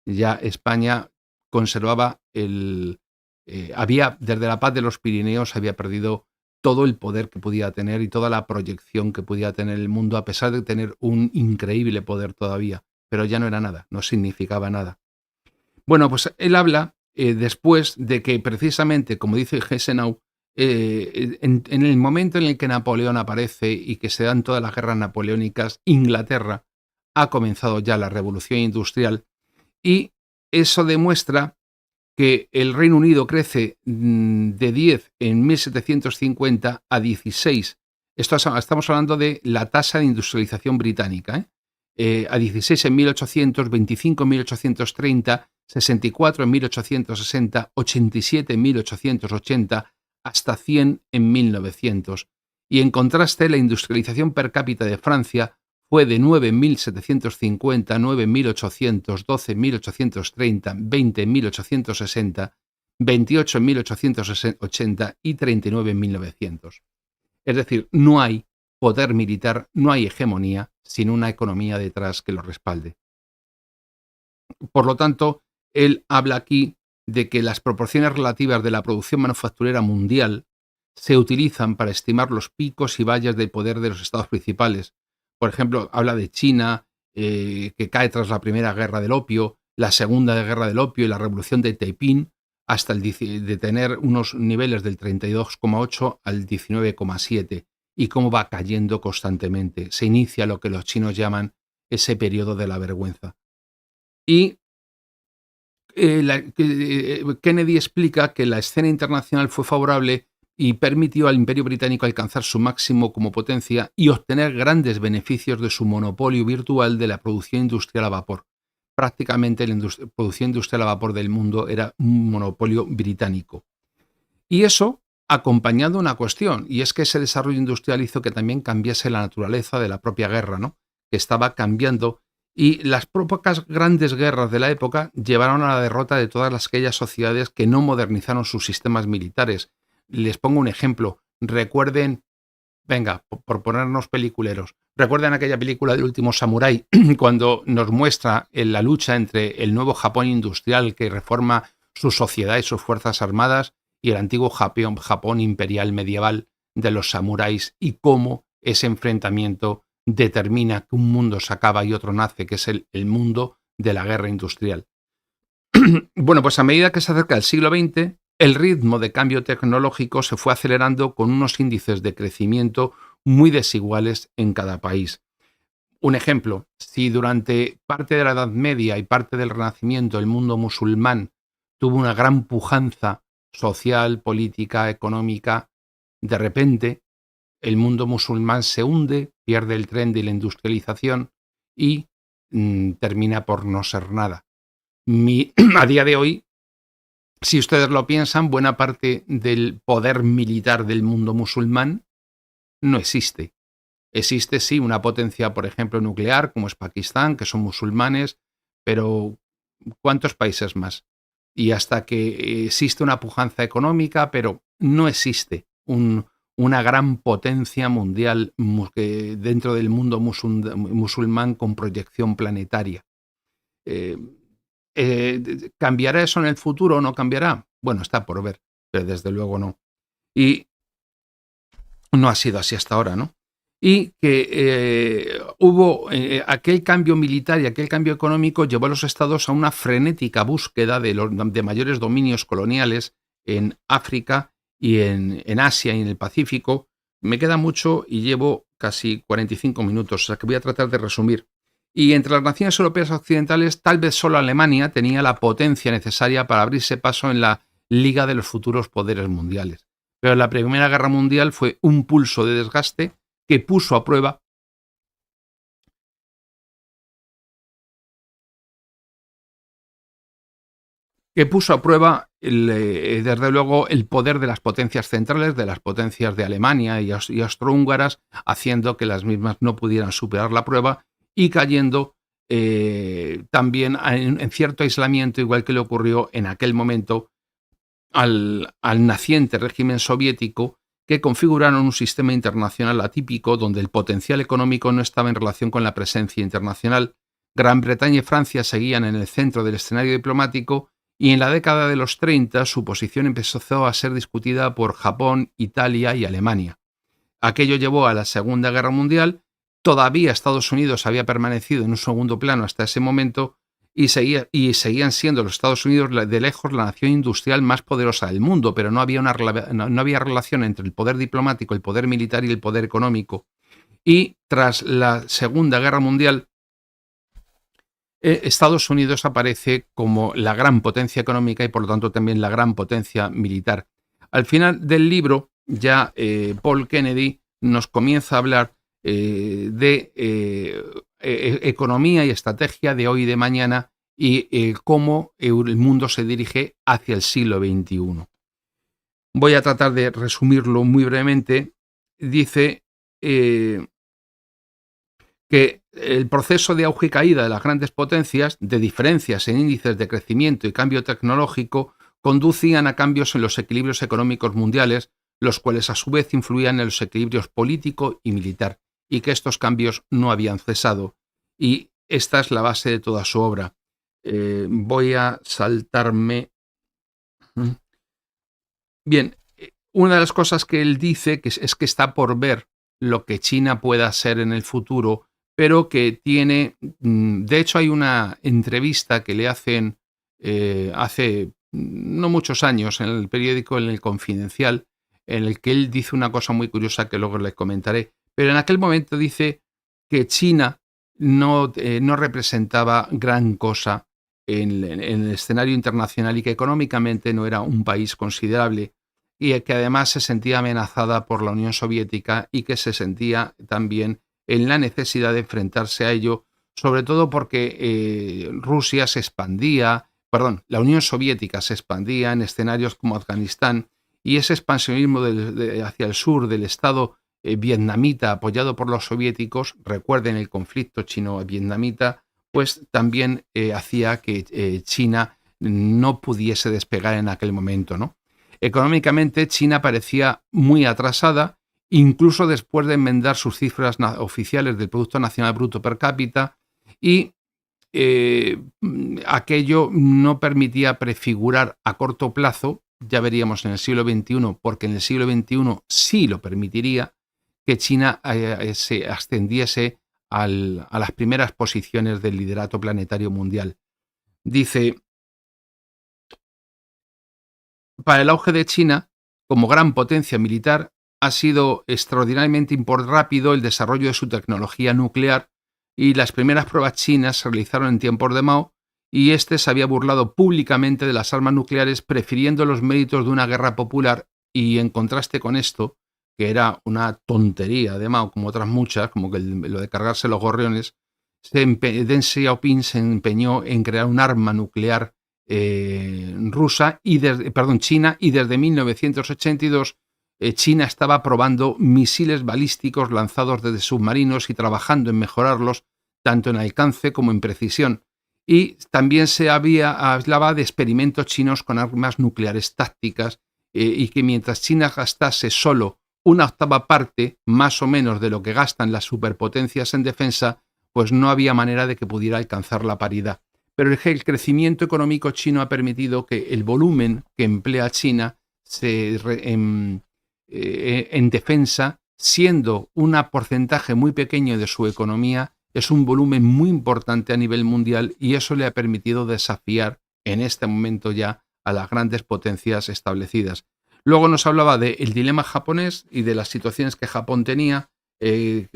Ya España conservaba desde la paz de los Pirineos había perdido todo el poder que podía tener y toda la proyección que podía tener el mundo, a pesar de tener un increíble poder todavía, pero ya no era nada, no significaba nada. Bueno, pues él habla después de que precisamente, como dice Gneisenau, en el momento en el que Napoleón aparece y que se dan todas las guerras napoleónicas, Inglaterra ha comenzado ya la revolución industrial, y eso demuestra que el Reino Unido crece de 10 en 1750 a 16. Estamos hablando de la tasa de industrialización británica, a 16 en 1800, 25 en 1830, 64 en 1860, 87 en 1880, hasta 100 en 1900. Y en contraste, la industrialización per cápita de Francia fue de 9.750, 9.800, 12.830, 20.860, 28 en 1880 y 39 en 1900. Es decir, no hay poder militar, no hay hegemonía sin una economía detrás que lo respalde. Por lo tanto, él habla aquí de que las proporciones relativas de la producción manufacturera mundial se utilizan para estimar los picos y valles del poder de los estados principales. Por ejemplo, habla de China, que cae tras la Primera Guerra del Opio, la Segunda Guerra del Opio y la Revolución de Taiping, hasta de tener unos niveles del 32,8 al 19,7, y cómo va cayendo constantemente. Se inicia lo que los chinos llaman ese periodo de la vergüenza. Y Kennedy explica que la escena internacional fue favorable y permitió al Imperio Británico alcanzar su máximo como potencia y obtener grandes beneficios de su monopolio virtual de la producción industrial a vapor. Prácticamente la producción industrial a vapor del mundo era un monopolio británico. Y eso acompañando una cuestión, y es que ese desarrollo industrial hizo que también cambiase la naturaleza de la propia guerra, ¿no? Que estaba cambiando, y las pocas grandes guerras de la época llevaron a la derrota de todas aquellas sociedades que no modernizaron sus sistemas militares. Les pongo un ejemplo. Recuerden, venga, por ponernos peliculeros, recuerden aquella película del último samurái, cuando nos muestra la lucha entre el nuevo Japón industrial que reforma su sociedad y sus fuerzas armadas y el antiguo Japón imperial medieval de los samuráis, y cómo ese enfrentamiento determina que un mundo se acaba y otro nace, que es el mundo de la guerra industrial. Bueno, pues a medida que se acerca el siglo XX, el ritmo de cambio tecnológico se fue acelerando con unos índices de crecimiento muy desiguales en cada país. Un ejemplo, si durante parte de la Edad Media y parte del Renacimiento el mundo musulmán tuvo una gran pujanza social, política, económica, de repente el mundo musulmán se hunde, pierde el tren de la industrialización y termina por no ser nada. A día de hoy, si ustedes lo piensan, buena parte del poder militar del mundo musulmán no existe. Existe sí una potencia, por ejemplo, nuclear, como es Pakistán, que son musulmanes, pero ¿cuántos países más? Y hasta que existe una pujanza económica, pero no existe una gran potencia mundial dentro del mundo musulmán con proyección planetaria. ¿Cambiará eso en el futuro o no cambiará? Bueno, está por ver, pero desde luego no. Y no ha sido así hasta ahora, ¿no? Y que hubo aquel cambio militar y aquel cambio económico llevó a los estados a una frenética búsqueda de mayores dominios coloniales en África y en Asia y en el Pacífico. Me queda mucho y llevo casi 45 minutos, o sea que voy a tratar de resumir. Y entre las naciones europeas occidentales, tal vez solo Alemania tenía la potencia necesaria para abrirse paso en la liga de los futuros poderes mundiales. Pero la Primera Guerra Mundial fue un pulso de desgaste que puso a prueba desde luego el poder de las potencias centrales, de las potencias de Alemania y austrohúngaras, haciendo que las mismas no pudieran superar la prueba y cayendo también en cierto aislamiento, igual que le ocurrió en aquel momento al naciente régimen soviético, que configuraron un sistema internacional atípico donde el potencial económico no estaba en relación con la presencia internacional. Gran Bretaña y Francia seguían en el centro del escenario diplomático, y en la década de los 30 su posición empezó a ser discutida por Japón, Italia y Alemania. Aquello llevó a la Segunda Guerra Mundial. Todavía Estados Unidos había permanecido en un segundo plano hasta ese momento, y seguían siendo los Estados Unidos de lejos la nación industrial más poderosa del mundo, pero no había relación entre el poder diplomático, el poder militar y el poder económico. Y tras la Segunda Guerra Mundial, Estados Unidos aparece como la gran potencia económica y por lo tanto también la gran potencia militar. Al final del libro, ya Paul Kennedy nos comienza a hablar de economía y estrategia de hoy y de mañana, y cómo el mundo se dirige hacia el siglo XXI. Voy a tratar de resumirlo muy brevemente. dice que el proceso de auge y caída de las grandes potencias, de diferencias en índices de crecimiento y cambio tecnológico, conducían a cambios en los equilibrios económicos mundiales, los cuales a su vez influían en los equilibrios político y militar, y que estos cambios no habían cesado. Y esta es la base de toda su obra. Voy a saltarme. Bien, una de las cosas que él dice es que está por ver lo que China pueda ser en el futuro, pero que tiene, de hecho hay una entrevista que le hacen hace no muchos años en el periódico, en el Confidencial, en el que él dice una cosa muy curiosa que luego les comentaré, pero en aquel momento dice que China no representaba gran cosa en el escenario internacional y que económicamente no era un país considerable y que además se sentía amenazada por la Unión Soviética y que se sentía también en la necesidad de enfrentarse a ello, sobre todo porque Rusia se expandía, perdón, la Unión Soviética se expandía en escenarios como Afganistán y ese expansionismo hacia el sur del Estado vietnamita apoyado por los soviéticos, recuerden el conflicto chino-vietnamita, pues también hacía que China no pudiese despegar en aquel momento, ¿no? Económicamente, China parecía muy atrasada, incluso después de enmendar sus cifras oficiales del Producto Nacional Bruto per cápita, y aquello no permitía prefigurar a corto plazo, ya veríamos en el siglo XXI, porque en el siglo XXI sí lo permitiría, que China se ascendiese a las primeras posiciones del liderato planetario mundial. Dice, para el auge de China, como gran potencia militar, ha sido extraordinariamente rápido el desarrollo de su tecnología nuclear y las primeras pruebas chinas se realizaron en tiempos de Mao y este se había burlado públicamente de las armas nucleares prefiriendo los méritos de una guerra popular y en contraste con esto, que era una tontería de Mao, como otras muchas, como que lo de cargarse los gorriones, Deng Xiaoping se empeñó en crear un arma nuclear China, y desde 1982 China estaba probando misiles balísticos lanzados desde submarinos y trabajando en mejorarlos tanto en alcance como en precisión. Y también se hablaba de experimentos chinos con armas nucleares tácticas y que mientras China gastase solo una octava parte, más o menos, de lo que gastan las superpotencias en defensa, pues no había manera de que pudiera alcanzar la paridad. Pero el crecimiento económico chino ha permitido que el volumen que emplea China en defensa, siendo un porcentaje muy pequeño de su economía, es un volumen muy importante a nivel mundial y eso le ha permitido desafiar en este momento ya a las grandes potencias establecidas. Luego nos hablaba del dilema japonés y de las situaciones que Japón tenía,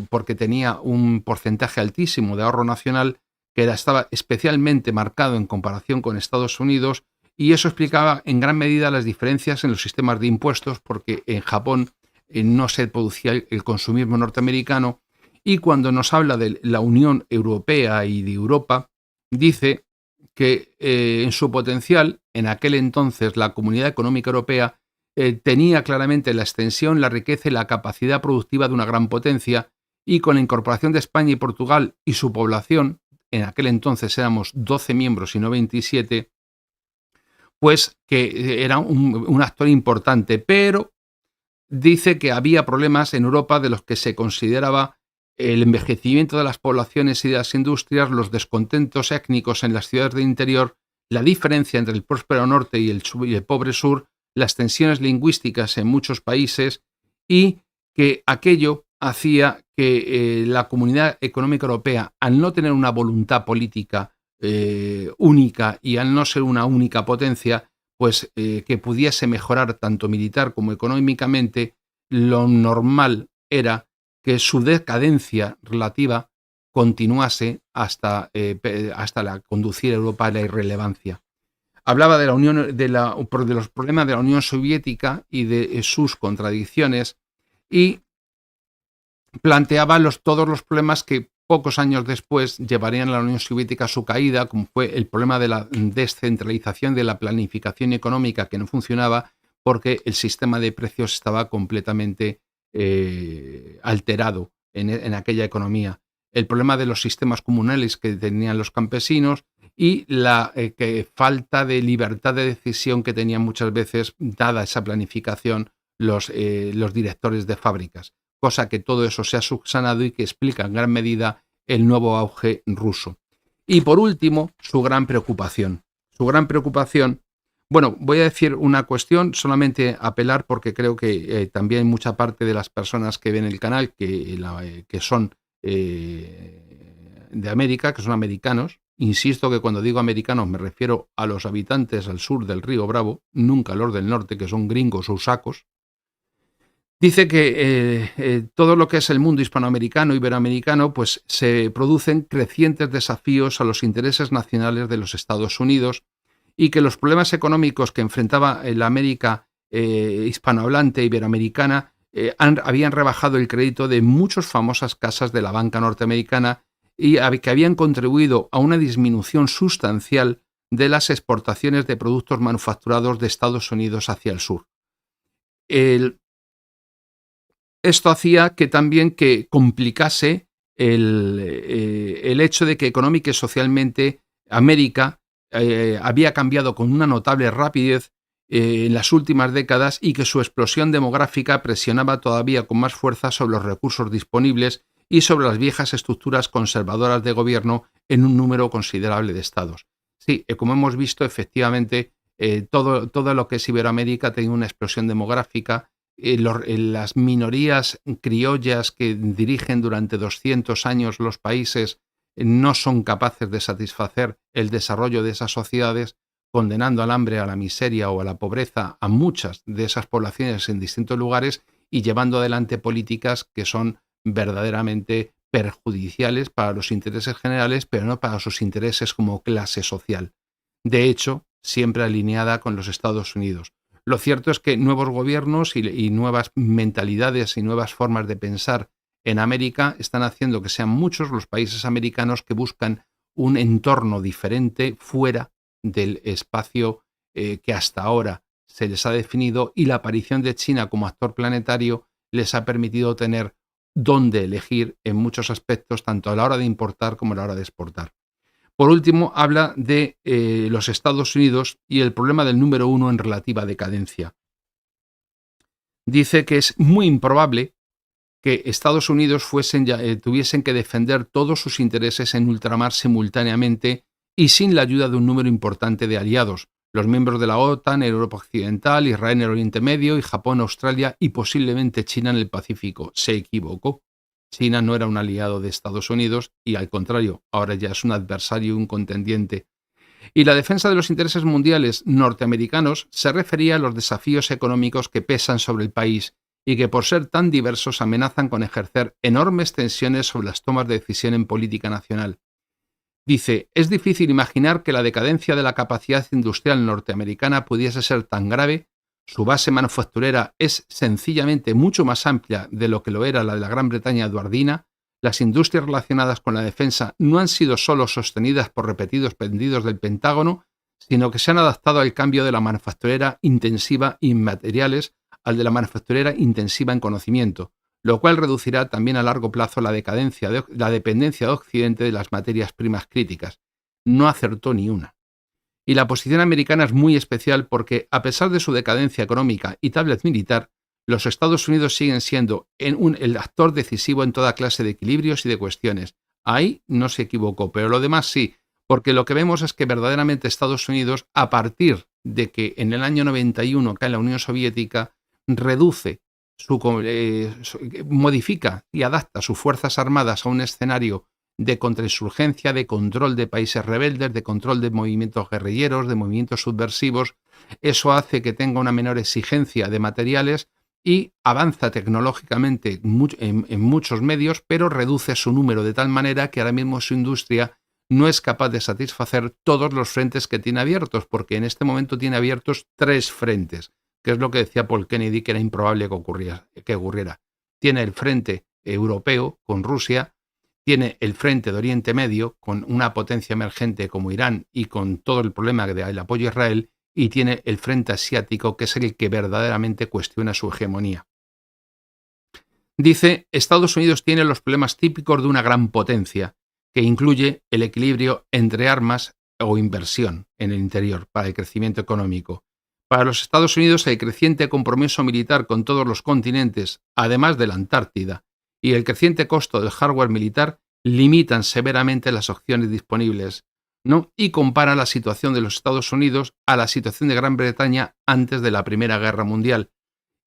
porque tenía un porcentaje altísimo de ahorro nacional que estaba especialmente marcado en comparación con Estados Unidos, y eso explicaba en gran medida las diferencias en los sistemas de impuestos, porque en Japón no se producía el consumismo norteamericano, y cuando nos habla de la Unión Europea y de Europa, dice que en su potencial, en aquel entonces la Comunidad Económica Europea tenía claramente la extensión, la riqueza y la capacidad productiva de una gran potencia, y con la incorporación de España y Portugal y su población, en aquel entonces éramos 12 miembros y no 27, pues que era un actor importante, pero dice que había problemas en Europa de los que se consideraba el envejecimiento de las poblaciones y de las industrias, los descontentos étnicos en las ciudades del interior, la diferencia entre el próspero norte y el pobre sur, las tensiones lingüísticas en muchos países y que aquello hacía que la Comunidad Económica Europea, al no tener una voluntad política única y al no ser una única potencia, pues que pudiese mejorar tanto militar como económicamente, lo normal era que su decadencia relativa continuase hasta conducir a Europa a la irrelevancia. Hablaba de la Unión, de los problemas de la Unión Soviética y de sus contradicciones y planteaba todos los problemas que pocos años después llevarían a la Unión Soviética a su caída, como fue el problema de la descentralización de la planificación económica que no funcionaba porque el sistema de precios estaba completamente alterado en aquella economía. El problema de los sistemas comunales que tenían los campesinos y la falta de libertad de decisión que tenían muchas veces, dada esa planificación, los directores de fábricas. Cosa que todo eso se ha subsanado y que explica en gran medida el nuevo auge ruso. Y por último, su gran preocupación. Bueno, voy a decir una cuestión, solamente apelar porque creo que también mucha parte de las personas que ven el canal, que son de América, que son americanos, insisto que cuando digo americanos me refiero a los habitantes al sur del río Bravo, nunca a los del norte, que son gringos o sacos. Dice que todo lo que es el mundo hispanoamericano, iberoamericano, pues se producen crecientes desafíos a los intereses nacionales de los Estados Unidos y que los problemas económicos que enfrentaba la América hispanohablante iberoamericana habían rebajado el crédito de muchas famosas casas de la banca norteamericana y que habían contribuido a una disminución sustancial de las exportaciones de productos manufacturados de Estados Unidos hacia el sur. Esto hacía que también complicase el hecho de que económica y socialmente América había cambiado con una notable rapidez en las últimas décadas y que su explosión demográfica presionaba todavía con más fuerza sobre los recursos disponibles y sobre las viejas estructuras conservadoras de gobierno en un número considerable de estados. Sí, como hemos visto, efectivamente, todo lo que es Iberoamérica tiene una explosión demográfica. Las minorías criollas que dirigen durante 200 años los países no son capaces de satisfacer el desarrollo de esas sociedades, condenando al hambre, a la miseria o a la pobreza a muchas de esas poblaciones en distintos lugares y llevando adelante políticas que son verdaderamente perjudiciales para los intereses generales, pero no para sus intereses como clase social. De hecho, siempre alineada con los Estados Unidos. Lo cierto es que nuevos gobiernos y nuevas mentalidades y nuevas formas de pensar en América están haciendo que sean muchos los países americanos que buscan un entorno diferente fuera del espacio que hasta ahora se les ha definido, y la aparición de China como actor planetario les ha permitido tener dónde elegir en muchos aspectos, tanto a la hora de importar como a la hora de exportar. Por último, habla de los Estados Unidos y el problema del número uno en relativa decadencia. Dice que es muy improbable que Estados Unidos tuviesen que defender todos sus intereses en ultramar simultáneamente y sin la ayuda de un número importante de aliados, los miembros de la OTAN, Europa Occidental, Israel en el Oriente Medio y Japón, Australia y posiblemente China en el Pacífico. Se equivocó. China no era un aliado de Estados Unidos y, al contrario, ahora ya es un adversario y un contendiente. Y la defensa de los intereses mundiales norteamericanos se refería a los desafíos económicos que pesan sobre el país y que, por ser tan diversos, amenazan con ejercer enormes tensiones sobre las tomas de decisión en política nacional. Dice, es difícil imaginar que la decadencia de la capacidad industrial norteamericana pudiese ser tan grave. Su base manufacturera es sencillamente mucho más amplia de lo que lo era la de la Gran Bretaña eduardina. Las industrias relacionadas con la defensa no han sido solo sostenidas por repetidos pedidos del Pentágono, sino que se han adaptado al cambio de la manufacturera intensiva en materiales al de la manufacturera intensiva en conocimiento, lo cual reducirá también a largo plazo la dependencia de Occidente de las materias primas críticas. No acertó ni una. Y la posición americana es muy especial porque, a pesar de su decadencia económica y tablet militar, los Estados Unidos siguen siendo el actor decisivo en toda clase de equilibrios y de cuestiones. Ahí no se equivocó, pero lo demás sí, porque lo que vemos es que verdaderamente Estados Unidos, a partir de que en el año 91 cae la Unión Soviética, reduce, modifica y adapta sus fuerzas armadas a un escenario de contrainsurgencia, de control de países rebeldes, de control de movimientos guerrilleros, de movimientos subversivos. Eso hace que tenga una menor exigencia de materiales y avanza tecnológicamente en muchos medios, pero reduce su número de tal manera que ahora mismo su industria no es capaz de satisfacer todos los frentes que tiene abiertos, porque en este momento tiene abiertos 3 frentes, que es lo que decía Paul Kennedy que era improbable que ocurriera. Tiene el frente europeo con Rusia, tiene el frente de Oriente Medio con una potencia emergente como Irán y con todo el problema del apoyo a Israel, y tiene el frente asiático, que es el que verdaderamente cuestiona su hegemonía. Dice, Estados Unidos tiene los problemas típicos de una gran potencia, que incluye el equilibrio entre armas o inversión en el interior para el crecimiento económico. Para los Estados Unidos, el creciente compromiso militar con todos los continentes, además de la Antártida, y el creciente costo del hardware militar limitan severamente las opciones disponibles, ¿no? Y compara la situación de los Estados Unidos a la situación de Gran Bretaña antes de la Primera Guerra Mundial.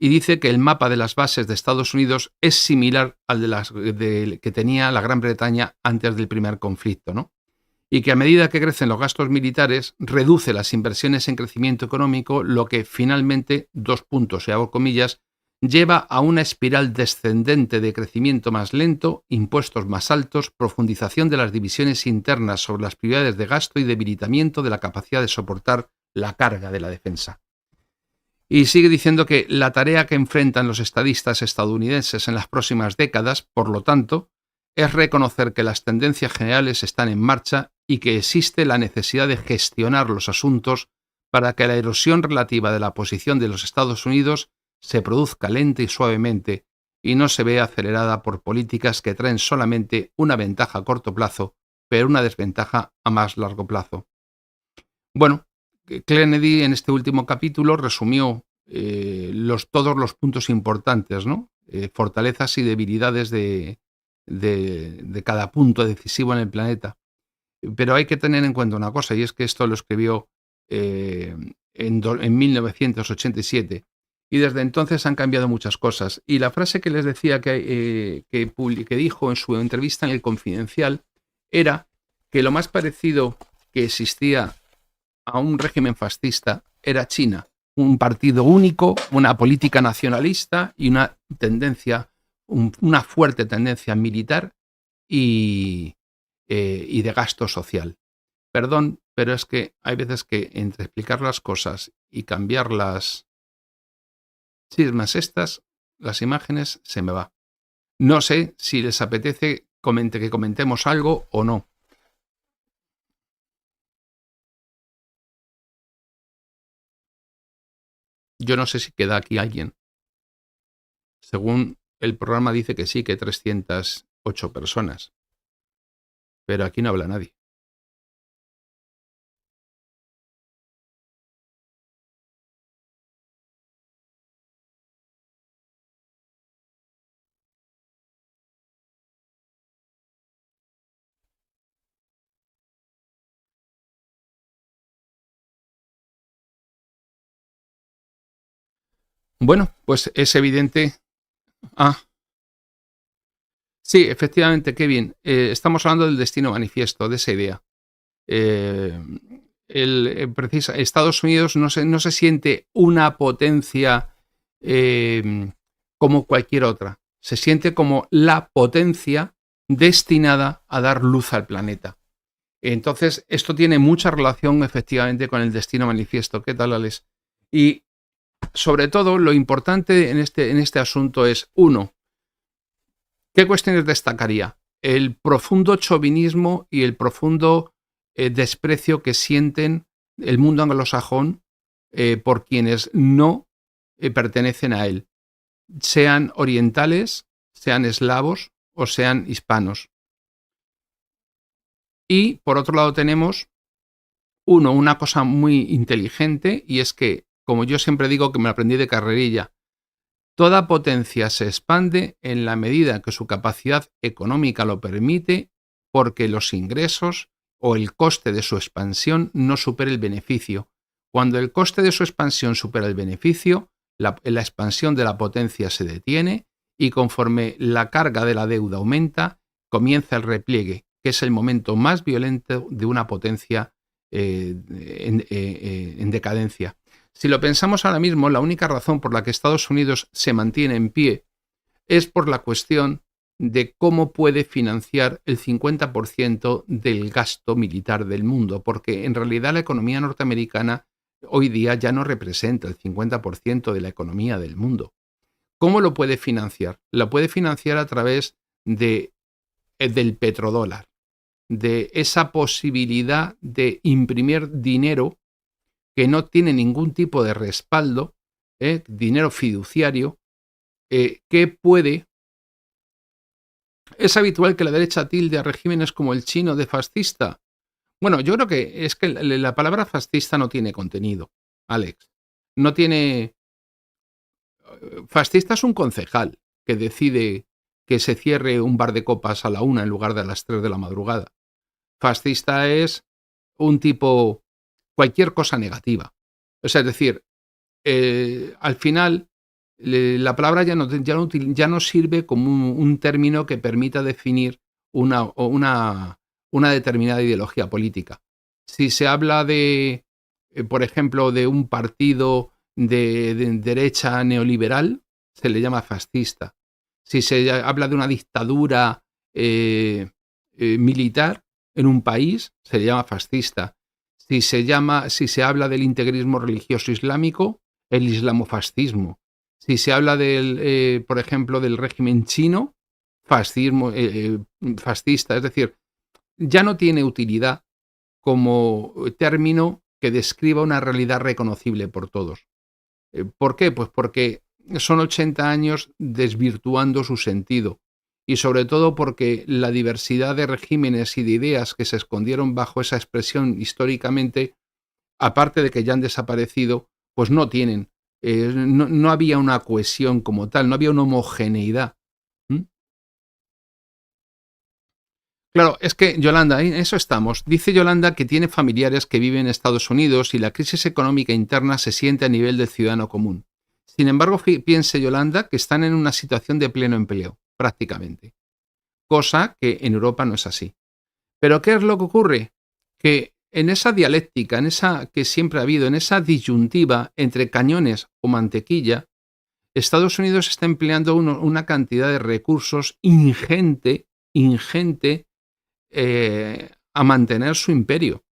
Y dice que el mapa de las bases de Estados Unidos es similar al que tenía la Gran Bretaña antes del primer conflicto, ¿no? Y que a medida que crecen los gastos militares, reduce las inversiones en crecimiento económico, lo que finalmente, dos puntos y hago comillas, lleva a una espiral descendente de crecimiento más lento, impuestos más altos, profundización de las divisiones internas sobre las prioridades de gasto y debilitamiento de la capacidad de soportar la carga de la defensa. Y sigue diciendo que la tarea que enfrentan los estadistas estadounidenses en las próximas décadas, por lo tanto, es reconocer que las tendencias generales están en marcha y que existe la necesidad de gestionar los asuntos para que la erosión relativa de la posición de los Estados Unidos se produzca lenta y suavemente y no se vea acelerada por políticas que traen solamente una ventaja a corto plazo, pero una desventaja a más largo plazo. Bueno, Kennedy en este último capítulo resumió todos los puntos importantes, ¿no? Fortalezas y debilidades de cada punto decisivo en el planeta. Pero hay que tener en cuenta una cosa, y es que esto lo escribió en 1987, y desde entonces han cambiado muchas cosas. Y la frase que les decía que dijo en su entrevista en El Confidencial era que lo más parecido que existía a un régimen fascista era China, un partido único, una política nacionalista y una fuerte tendencia militar y de gasto social. Perdón, pero es que hay veces que entre explicar las cosas y cambiar las chismas estas, las imágenes, se me va. No sé si les apetece que comentemos algo o no. Yo no sé si queda aquí alguien. Según el programa dice que sí, que 308 personas. Pero aquí no habla nadie. Bueno, pues es evidente. Ah, sí, efectivamente, Kevin. Estamos hablando del destino manifiesto, de esa idea. Estados Unidos no se siente una potencia como cualquier otra. Se siente como la potencia destinada a dar luz al planeta. Entonces, esto tiene mucha relación efectivamente con el destino manifiesto. ¿Qué tal, Alex? Y sobre todo, lo importante en este asunto es, uno, ¿qué cuestiones destacaría? El profundo chauvinismo y el profundo desprecio que sienten el mundo anglosajón por quienes no pertenecen a él, sean orientales, sean eslavos o sean hispanos. Y por otro lado tenemos, una cosa muy inteligente, y es que, como yo siempre digo que me aprendí de carrerilla, toda potencia se expande en la medida que su capacidad económica lo permite, porque los ingresos o el coste de su expansión no supera el beneficio. Cuando el coste de su expansión supera el beneficio, la expansión de la potencia se detiene y conforme la carga de la deuda aumenta, comienza el repliegue, que es el momento más violento de una potencia en decadencia. Si lo pensamos ahora mismo, la única razón por la que Estados Unidos se mantiene en pie es por la cuestión de cómo puede financiar el 50% del gasto militar del mundo, porque en realidad la economía norteamericana hoy día ya no representa el 50% de la economía del mundo. ¿Cómo lo puede financiar? Lo puede financiar a través del petrodólar, de esa posibilidad de imprimir dinero que no tiene ningún tipo de respaldo, dinero fiduciario, que puede Es habitual que la derecha tilde a regímenes como el chino de fascista. Bueno, yo creo que es que la palabra fascista no tiene contenido, Alex. No tiene... Fascista es un concejal que decide que se cierre un bar de copas a la 1 en lugar de a las 3 de la madrugada. Fascista es un tipo, cualquier cosa negativa. O sea, es decir, al final la palabra ya no sirve como un término que permita definir una determinada ideología política. Si se habla de, por ejemplo, de un partido de derecha neoliberal, se le llama fascista. Si se habla de una dictadura militar en un país, se le llama fascista. Si se habla del integrismo religioso islámico, el islamofascismo. Si se habla del, por ejemplo, del régimen chino, fascismo, fascista. Es decir, ya no tiene utilidad como término que describa una realidad reconocible por todos. ¿Por qué? Pues porque son 80 años desvirtuando su sentido. Y sobre todo porque la diversidad de regímenes y de ideas que se escondieron bajo esa expresión históricamente, aparte de que ya han desaparecido, pues no tienen, no había una cohesión como tal, no había una homogeneidad. ¿Mm? Claro, es que Yolanda, en eso estamos. Dice Yolanda que tiene familiares que viven en Estados Unidos y la crisis económica interna se siente a nivel del ciudadano común. Sin embargo, piense Yolanda que están en una situación de pleno empleo, prácticamente. Cosa que en Europa no es así. Pero ¿qué es lo que ocurre? Que en esa dialéctica, en esa que siempre ha habido, en esa disyuntiva entre cañones o mantequilla, Estados Unidos está empleando una cantidad de recursos ingente a mantener su imperio.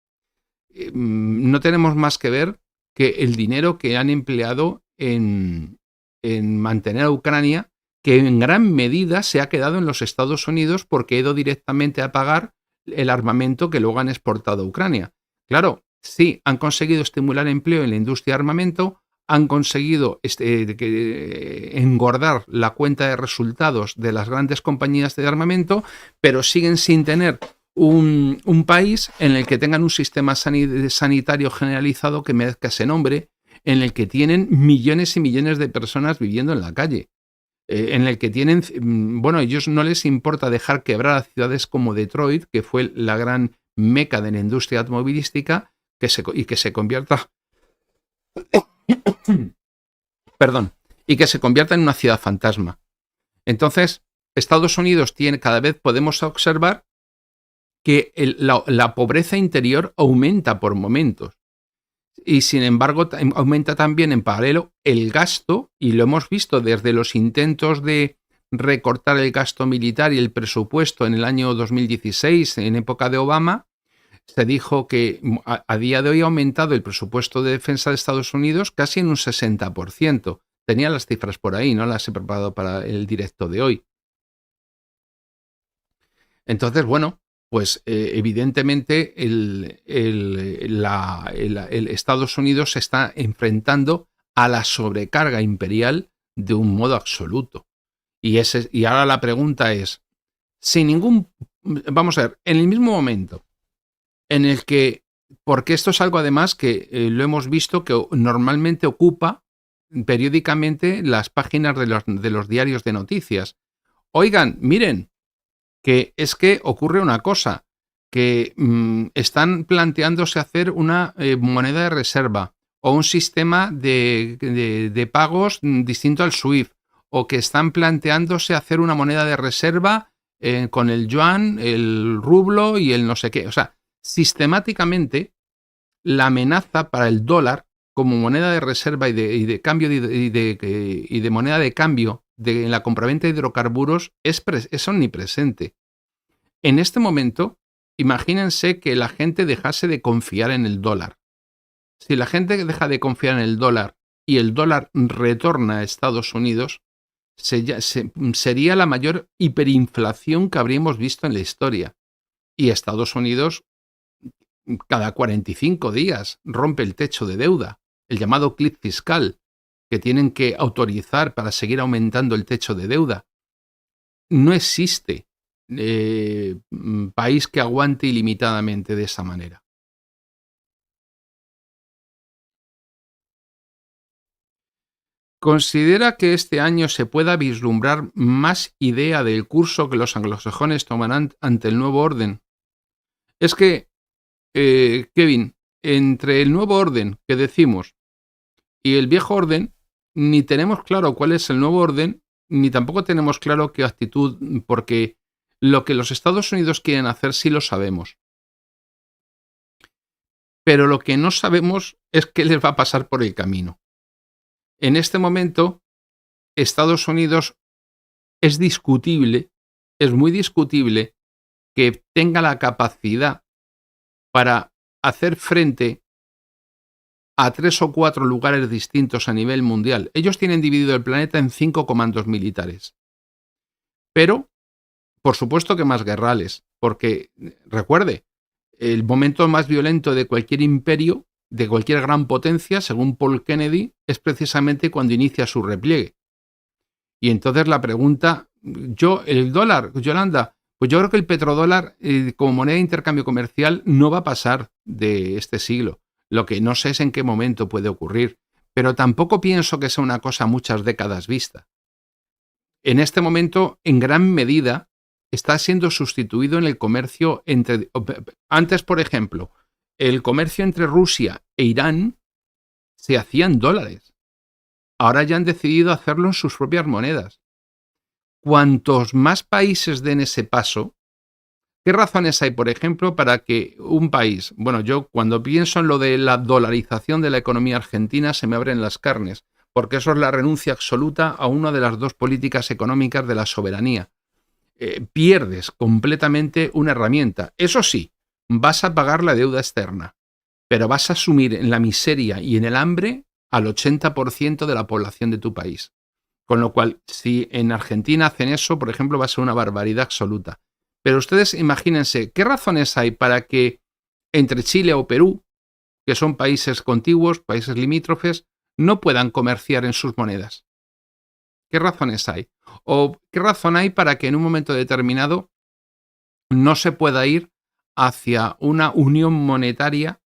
No tenemos más que ver que el dinero que han empleado en mantener a Ucrania, que en gran medida se ha quedado en los Estados Unidos porque ha ido directamente a pagar el armamento que luego han exportado a Ucrania. Claro, sí, han conseguido estimular empleo en la industria de armamento, han conseguido engordar la cuenta de resultados de las grandes compañías de armamento, pero siguen sin tener un país en el que tengan un sistema sanitario generalizado que merezca ese nombre, en el que tienen millones y millones de personas viviendo en la calle, en el que tienen, bueno, a ellos no les importa dejar quebrar a ciudades como Detroit, que fue la gran meca de la industria automovilística, y que se convierta perdón, y que se convierta en una ciudad fantasma. Entonces, Estados Unidos tiene, cada vez podemos observar que la pobreza interior aumenta por momentos. Y sin embargo, aumenta también en paralelo el gasto, y lo hemos visto desde los intentos de recortar el gasto militar y el presupuesto en el año 2016, en época de Obama. Se dijo que a día de hoy ha aumentado el presupuesto de defensa de Estados Unidos casi en un 60%. Tenía las cifras por ahí, no las he preparado para el directo de hoy. Entonces, bueno, pues evidentemente el Estados Unidos se está enfrentando a la sobrecarga imperial de un modo absoluto. Y ahora la pregunta es, vamos a ver, en el mismo momento en el que, porque esto es algo además que lo hemos visto que normalmente ocupa periódicamente las páginas de los diarios de noticias. Oigan, miren, que es que ocurre una cosa, que están planteándose hacer una moneda de reserva o un sistema de pagos distinto al SWIFT, o que están planteándose hacer una moneda de reserva con el yuan, el rublo y el no sé qué. O sea, sistemáticamente la amenaza para el dólar como moneda de reserva y de cambio y de moneda de cambio en la compraventa de hidrocarburos es omnipresente. En este momento, imagínense que la gente dejase de confiar en el dólar. Si la gente deja de confiar en el dólar y el dólar retorna a Estados Unidos, sería la mayor hiperinflación que habríamos visto en la historia. Y Estados Unidos cada 45 días rompe el techo de deuda, el llamado cliff fiscal, que tienen que autorizar para seguir aumentando el techo de deuda. No existe país que aguante ilimitadamente de esa manera. ¿Considera que este año se pueda vislumbrar más idea del curso que los anglosajones tomarán ante el nuevo orden? Es que, Kevin, entre el nuevo orden que decimos y el viejo orden, ni tenemos claro cuál es el nuevo orden, ni tampoco tenemos claro qué actitud, porque lo que los Estados Unidos quieren hacer sí lo sabemos. Pero lo que no sabemos es qué les va a pasar por el camino. En este momento, Estados Unidos es discutible, es muy discutible que tenga la capacidad para hacer frente a 3 o 4 lugares distintos a nivel mundial. Ellos tienen dividido el planeta en 5 comandos militares. Pero, por supuesto que más guerrales, porque, recuerde, el momento más violento de cualquier imperio, de cualquier gran potencia, según Paul Kennedy, es precisamente cuando inicia su repliegue. Y entonces la pregunta, el dólar, Yolanda, pues yo creo que el petrodólar como moneda de intercambio comercial no va a pasar de este siglo. Lo que no sé es en qué momento puede ocurrir, pero tampoco pienso que sea una cosa a muchas décadas vista. En este momento, en gran medida, está siendo sustituido en el comercio entre... Antes, por ejemplo, el comercio entre Rusia e Irán se hacía en dólares. Ahora ya han decidido hacerlo en sus propias monedas. Cuantos más países den ese paso, ¿qué razones hay, por ejemplo, para que un país, bueno, yo cuando pienso en lo de la dolarización de la economía argentina se me abren las carnes, porque eso es la renuncia absoluta a una de las dos políticas económicas de la soberanía. Pierdes completamente una herramienta. Eso sí, vas a pagar la deuda externa, pero vas a asumir en la miseria y en el hambre al 80% de la población de tu país. Con lo cual, si en Argentina hacen eso, por ejemplo, va a ser una barbaridad absoluta. Pero ustedes imagínense, ¿qué razones hay para que entre Chile o Perú, que son países contiguos, países limítrofes, no puedan comerciar en sus monedas? ¿Qué razones hay? ¿O qué razón hay para que en un momento determinado no se pueda ir hacia una unión monetaria?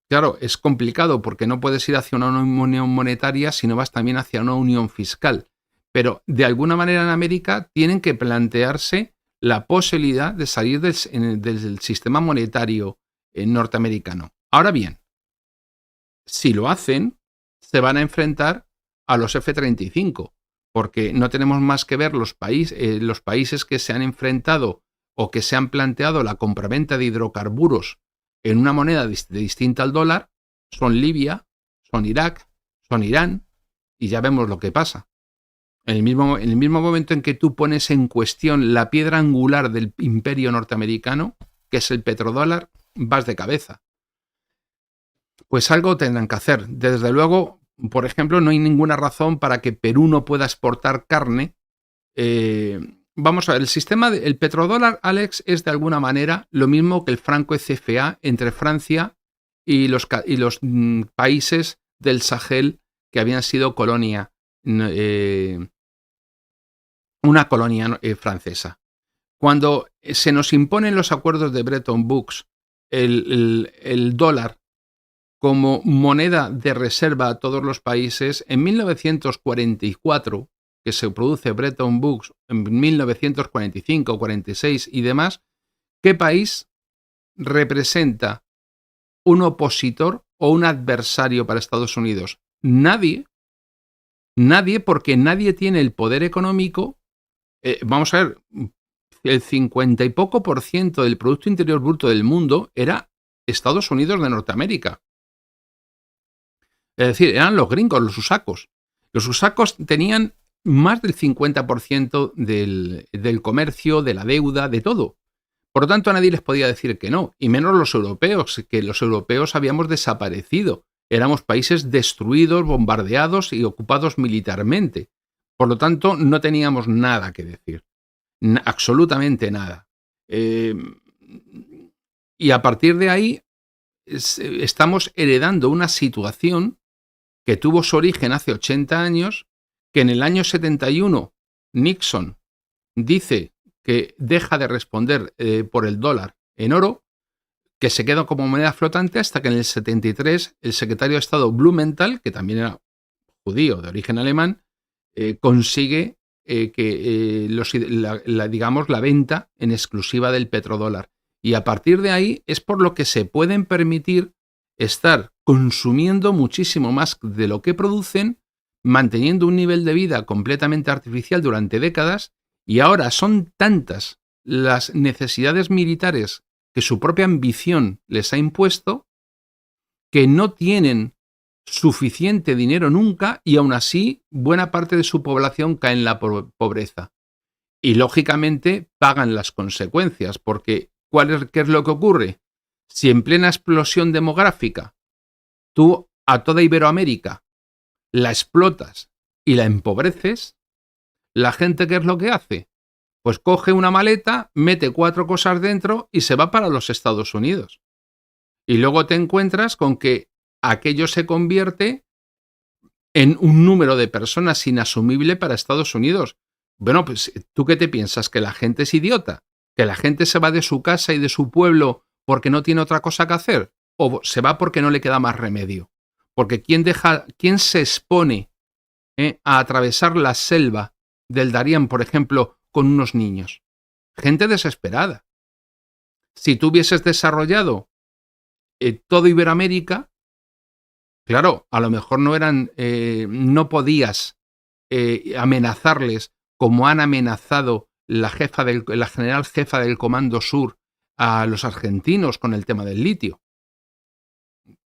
Claro, es complicado porque no puedes ir hacia una unión monetaria si no vas también hacia una unión fiscal. Pero de alguna manera en América tienen que plantearse la posibilidad de salir del sistema monetario norteamericano. Ahora bien, si lo hacen, se van a enfrentar a los F-35, porque no tenemos más que ver los países que se han enfrentado o que se han planteado la compraventa de hidrocarburos en una moneda distinta al dólar, son Libia, son Irak, son Irán, y ya vemos lo que pasa. En el mismo momento en que tú pones en cuestión la piedra angular del imperio norteamericano, que es el petrodólar, vas de cabeza. Pues algo tendrán que hacer. Desde luego, por ejemplo, no hay ninguna razón para que Perú no pueda exportar carne. Vamos a ver, el petrodólar, Alex, es de alguna manera lo mismo que el franco CFA entre Francia y los países del Sahel que habían sido una colonia francesa. Cuando se nos imponen los acuerdos de Bretton Woods, el dólar como moneda de reserva a todos los países, en 1944, que se produce Bretton Woods, en 1945, 46 y demás, ¿qué país representa un opositor o un adversario para Estados Unidos? Nadie. Nadie, porque nadie tiene el poder económico. Vamos a ver, el 50 y poco por ciento del Producto Interior Bruto del mundo era Estados Unidos de Norteamérica. Es decir, eran los gringos, los usacos. Los usacos tenían más del 50% del comercio, de la deuda, de todo. Por lo tanto, a nadie les podía decir que no, y menos los europeos, que los europeos habíamos desaparecido. Éramos países destruidos, bombardeados y ocupados militarmente. Por lo tanto, no teníamos nada que decir. Absolutamente nada. Y a partir de ahí, estamos heredando una situación que tuvo su origen hace 80 años, que en el año 71 Nixon dice que deja de responder por el dólar en oro, que se queda como moneda flotante hasta que en el 73 el secretario de Estado Blumenthal, que también era judío de origen alemán, consigue que digamos, la venta en exclusiva del petrodólar. Y a partir de ahí es por lo que se pueden permitir estar consumiendo muchísimo más de lo que producen, manteniendo un nivel de vida completamente artificial durante décadas, y ahora son tantas las necesidades militares que su propia ambición les ha impuesto que no tienen suficiente dinero nunca y aún así buena parte de su población cae en la pobreza. Y lógicamente pagan las consecuencias, porque ¿qué es lo que ocurre? Si en plena explosión demográfica tú a toda Iberoamérica la explotas y la empobreces, ¿la gente qué es lo que hace? Pues coge una maleta, mete 4 cosas dentro y se va para los Estados Unidos. Y luego te encuentras con que aquello se convierte en un número de personas inasumible para Estados Unidos. Bueno, pues ¿tú qué te piensas? ¿Que la gente es idiota? ¿Que la gente se va de su casa y de su pueblo porque no tiene otra cosa que hacer? ¿O se va porque no le queda más remedio? Porque ¿quién se expone a atravesar la selva del Darién, por ejemplo, con unos niños? Gente desesperada. Si tú hubieses desarrollado toda Iberoamérica, claro, a lo mejor no podías amenazarles como han amenazado la general jefa del Comando Sur a los argentinos con el tema del litio.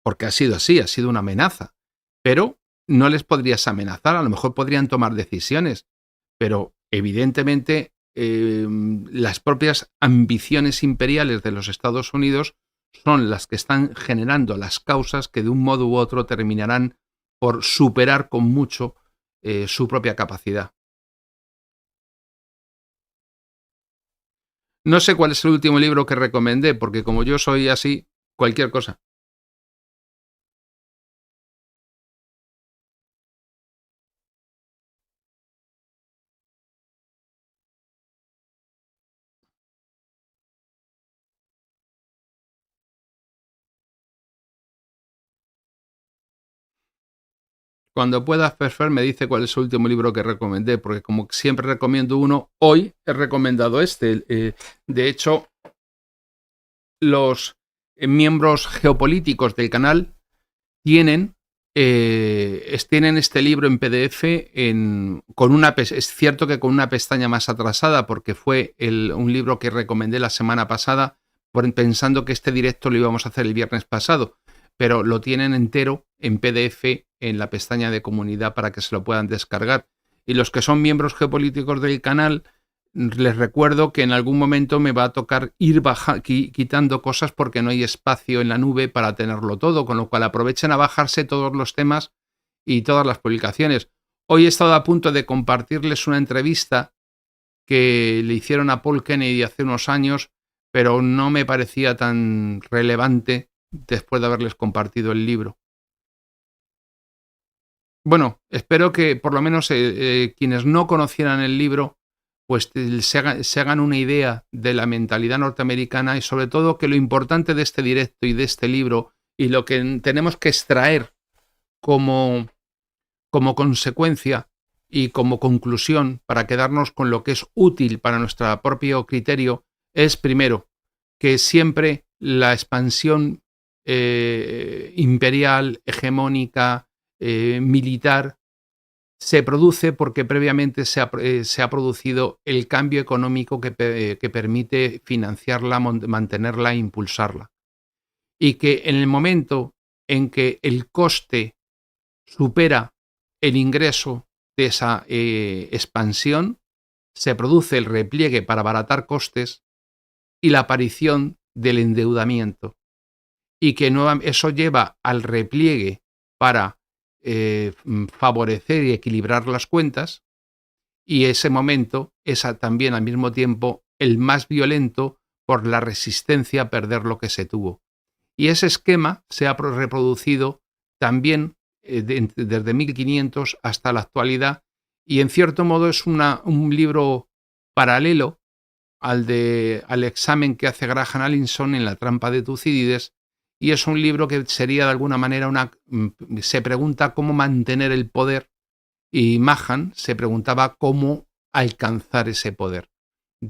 Porque ha sido así, ha sido una amenaza. Pero no les podrías amenazar, a lo mejor podrían tomar decisiones, pero evidentemente las propias ambiciones imperiales de los Estados Unidos son las que están generando las causas que de un modo u otro terminarán por superar con mucho su propia capacidad. No sé cuál es el último libro que recomendé, porque como yo soy así, cualquier cosa. Cuando puedas, Ferfer me dice cuál es el último libro que recomendé, porque como siempre recomiendo uno, hoy he recomendado este. De hecho, los miembros geopolíticos del canal tienen este libro en PDF es cierto que con una pestaña más atrasada, porque fue un libro que recomendé la semana pasada, pensando que este directo lo íbamos a hacer el viernes pasado, pero lo tienen entero en PDF en la pestaña de comunidad para que se lo puedan descargar. Y los que son miembros geopolíticos del canal, les recuerdo que en algún momento me va a tocar ir quitando cosas porque no hay espacio en la nube para tenerlo todo, con lo cual aprovechen a bajarse todos los temas y todas las publicaciones. Hoy he estado a punto de compartirles una entrevista que le hicieron a Paul Kennedy hace unos años, pero no me parecía tan relevante después de haberles compartido el libro. Bueno, espero que por lo menos quienes no conocieran el libro pues se hagan una idea de la mentalidad norteamericana y sobre todo que lo importante de este directo y de este libro y lo que tenemos que extraer como consecuencia y como conclusión para quedarnos con lo que es útil para nuestro propio criterio es, primero, que siempre la expansión imperial, hegemónica, militar, se produce porque previamente se ha producido el cambio económico que permite financiarla, mantenerla e impulsarla. Y que en el momento en que el coste supera el ingreso de esa expansión, se produce el repliegue para abaratar costes y la aparición del endeudamiento. Y que eso lleva al repliegue para favorecer y equilibrar las cuentas, y ese momento es también al mismo tiempo el más violento por la resistencia a perder lo que se tuvo. Y ese esquema se ha reproducido también desde 1500 hasta la actualidad, y en cierto modo es un libro paralelo al examen que hace Graham Allison en La trampa de Tucídides, y es un libro que sería de alguna manera se pregunta cómo mantener el poder, y Mahan se preguntaba cómo alcanzar ese poder,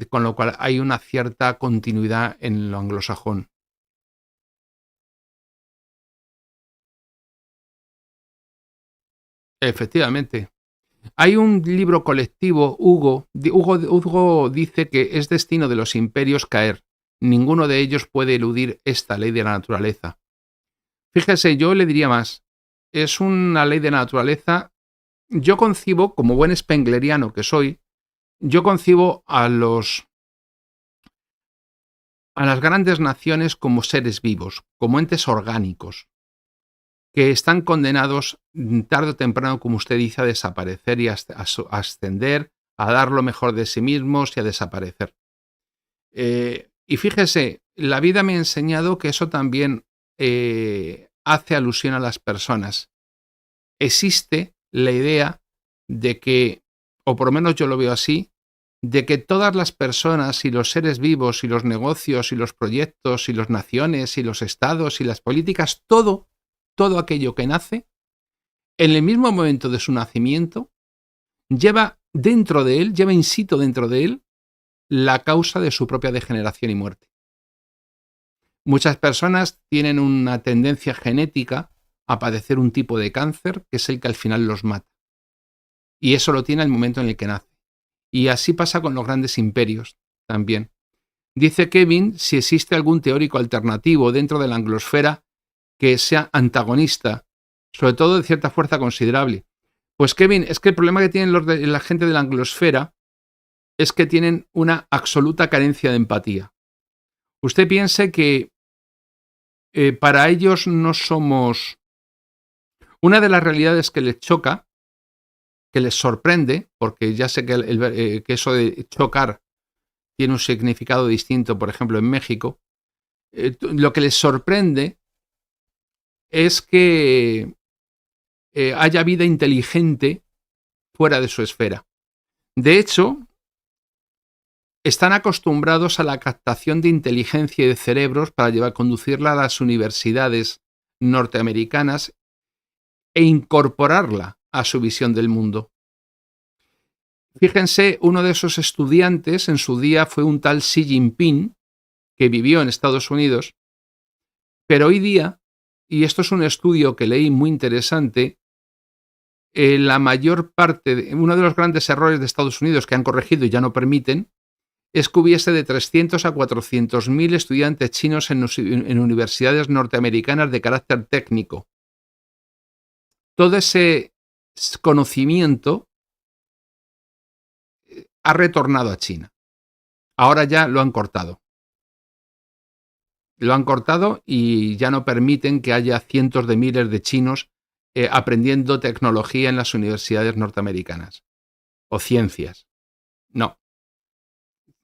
con lo cual hay una cierta continuidad en lo anglosajón. Efectivamente. Hay un libro colectivo, Hugo dice que es destino de los imperios caer. Ninguno de ellos puede eludir esta ley de la naturaleza. Fíjese, yo le diría más. Es una ley de la naturaleza. Yo concibo, como buen spengleriano que soy, yo concibo a las grandes naciones como seres vivos, como entes orgánicos, que están condenados tarde o temprano, como usted dice, a desaparecer y a ascender, a dar lo mejor de sí mismos y a desaparecer. Y fíjese, la vida me ha enseñado que eso también hace alusión a las personas. Existe la idea de que, o por lo menos yo lo veo así, de que todas las personas y los seres vivos y los negocios y los proyectos y las naciones y los estados y las políticas, todo aquello que nace, en el mismo momento de su nacimiento, lleva in situ dentro de él, la causa de su propia degeneración y muerte. Muchas personas tienen una tendencia genética a padecer un tipo de cáncer que es el que al final los mata. Y eso lo tiene al momento en el que nace. Y así pasa con los grandes imperios también. Dice Kevin si existe algún teórico alternativo dentro de la anglosfera que sea antagonista, sobre todo de cierta fuerza considerable. Pues Kevin, es que el problema que tienen la gente de la anglosfera es que tienen una absoluta carencia de empatía. Usted piense que para ellos no somos... Una de las realidades que les choca, que les sorprende, porque ya sé que eso de chocar tiene un significado distinto, por ejemplo, en México, lo que les sorprende es que haya vida inteligente fuera de su esfera. De hecho, están acostumbrados a la captación de inteligencia y de cerebros para conducirla a las universidades norteamericanas e incorporarla a su visión del mundo. Fíjense, uno de esos estudiantes en su día fue un tal Xi Jinping, que vivió en Estados Unidos, pero hoy día, y esto es un estudio que leí muy interesante, la mayor parte, uno de los grandes errores de Estados Unidos que han corregido y ya no permiten, es que hubiese de 300 a 400.000 estudiantes chinos en universidades norteamericanas de carácter técnico. Todo ese conocimiento ha retornado a China. Ahora ya lo han cortado. Lo han cortado y ya no permiten que haya cientos de miles de chinos aprendiendo tecnología en las universidades norteamericanas o ciencias. No.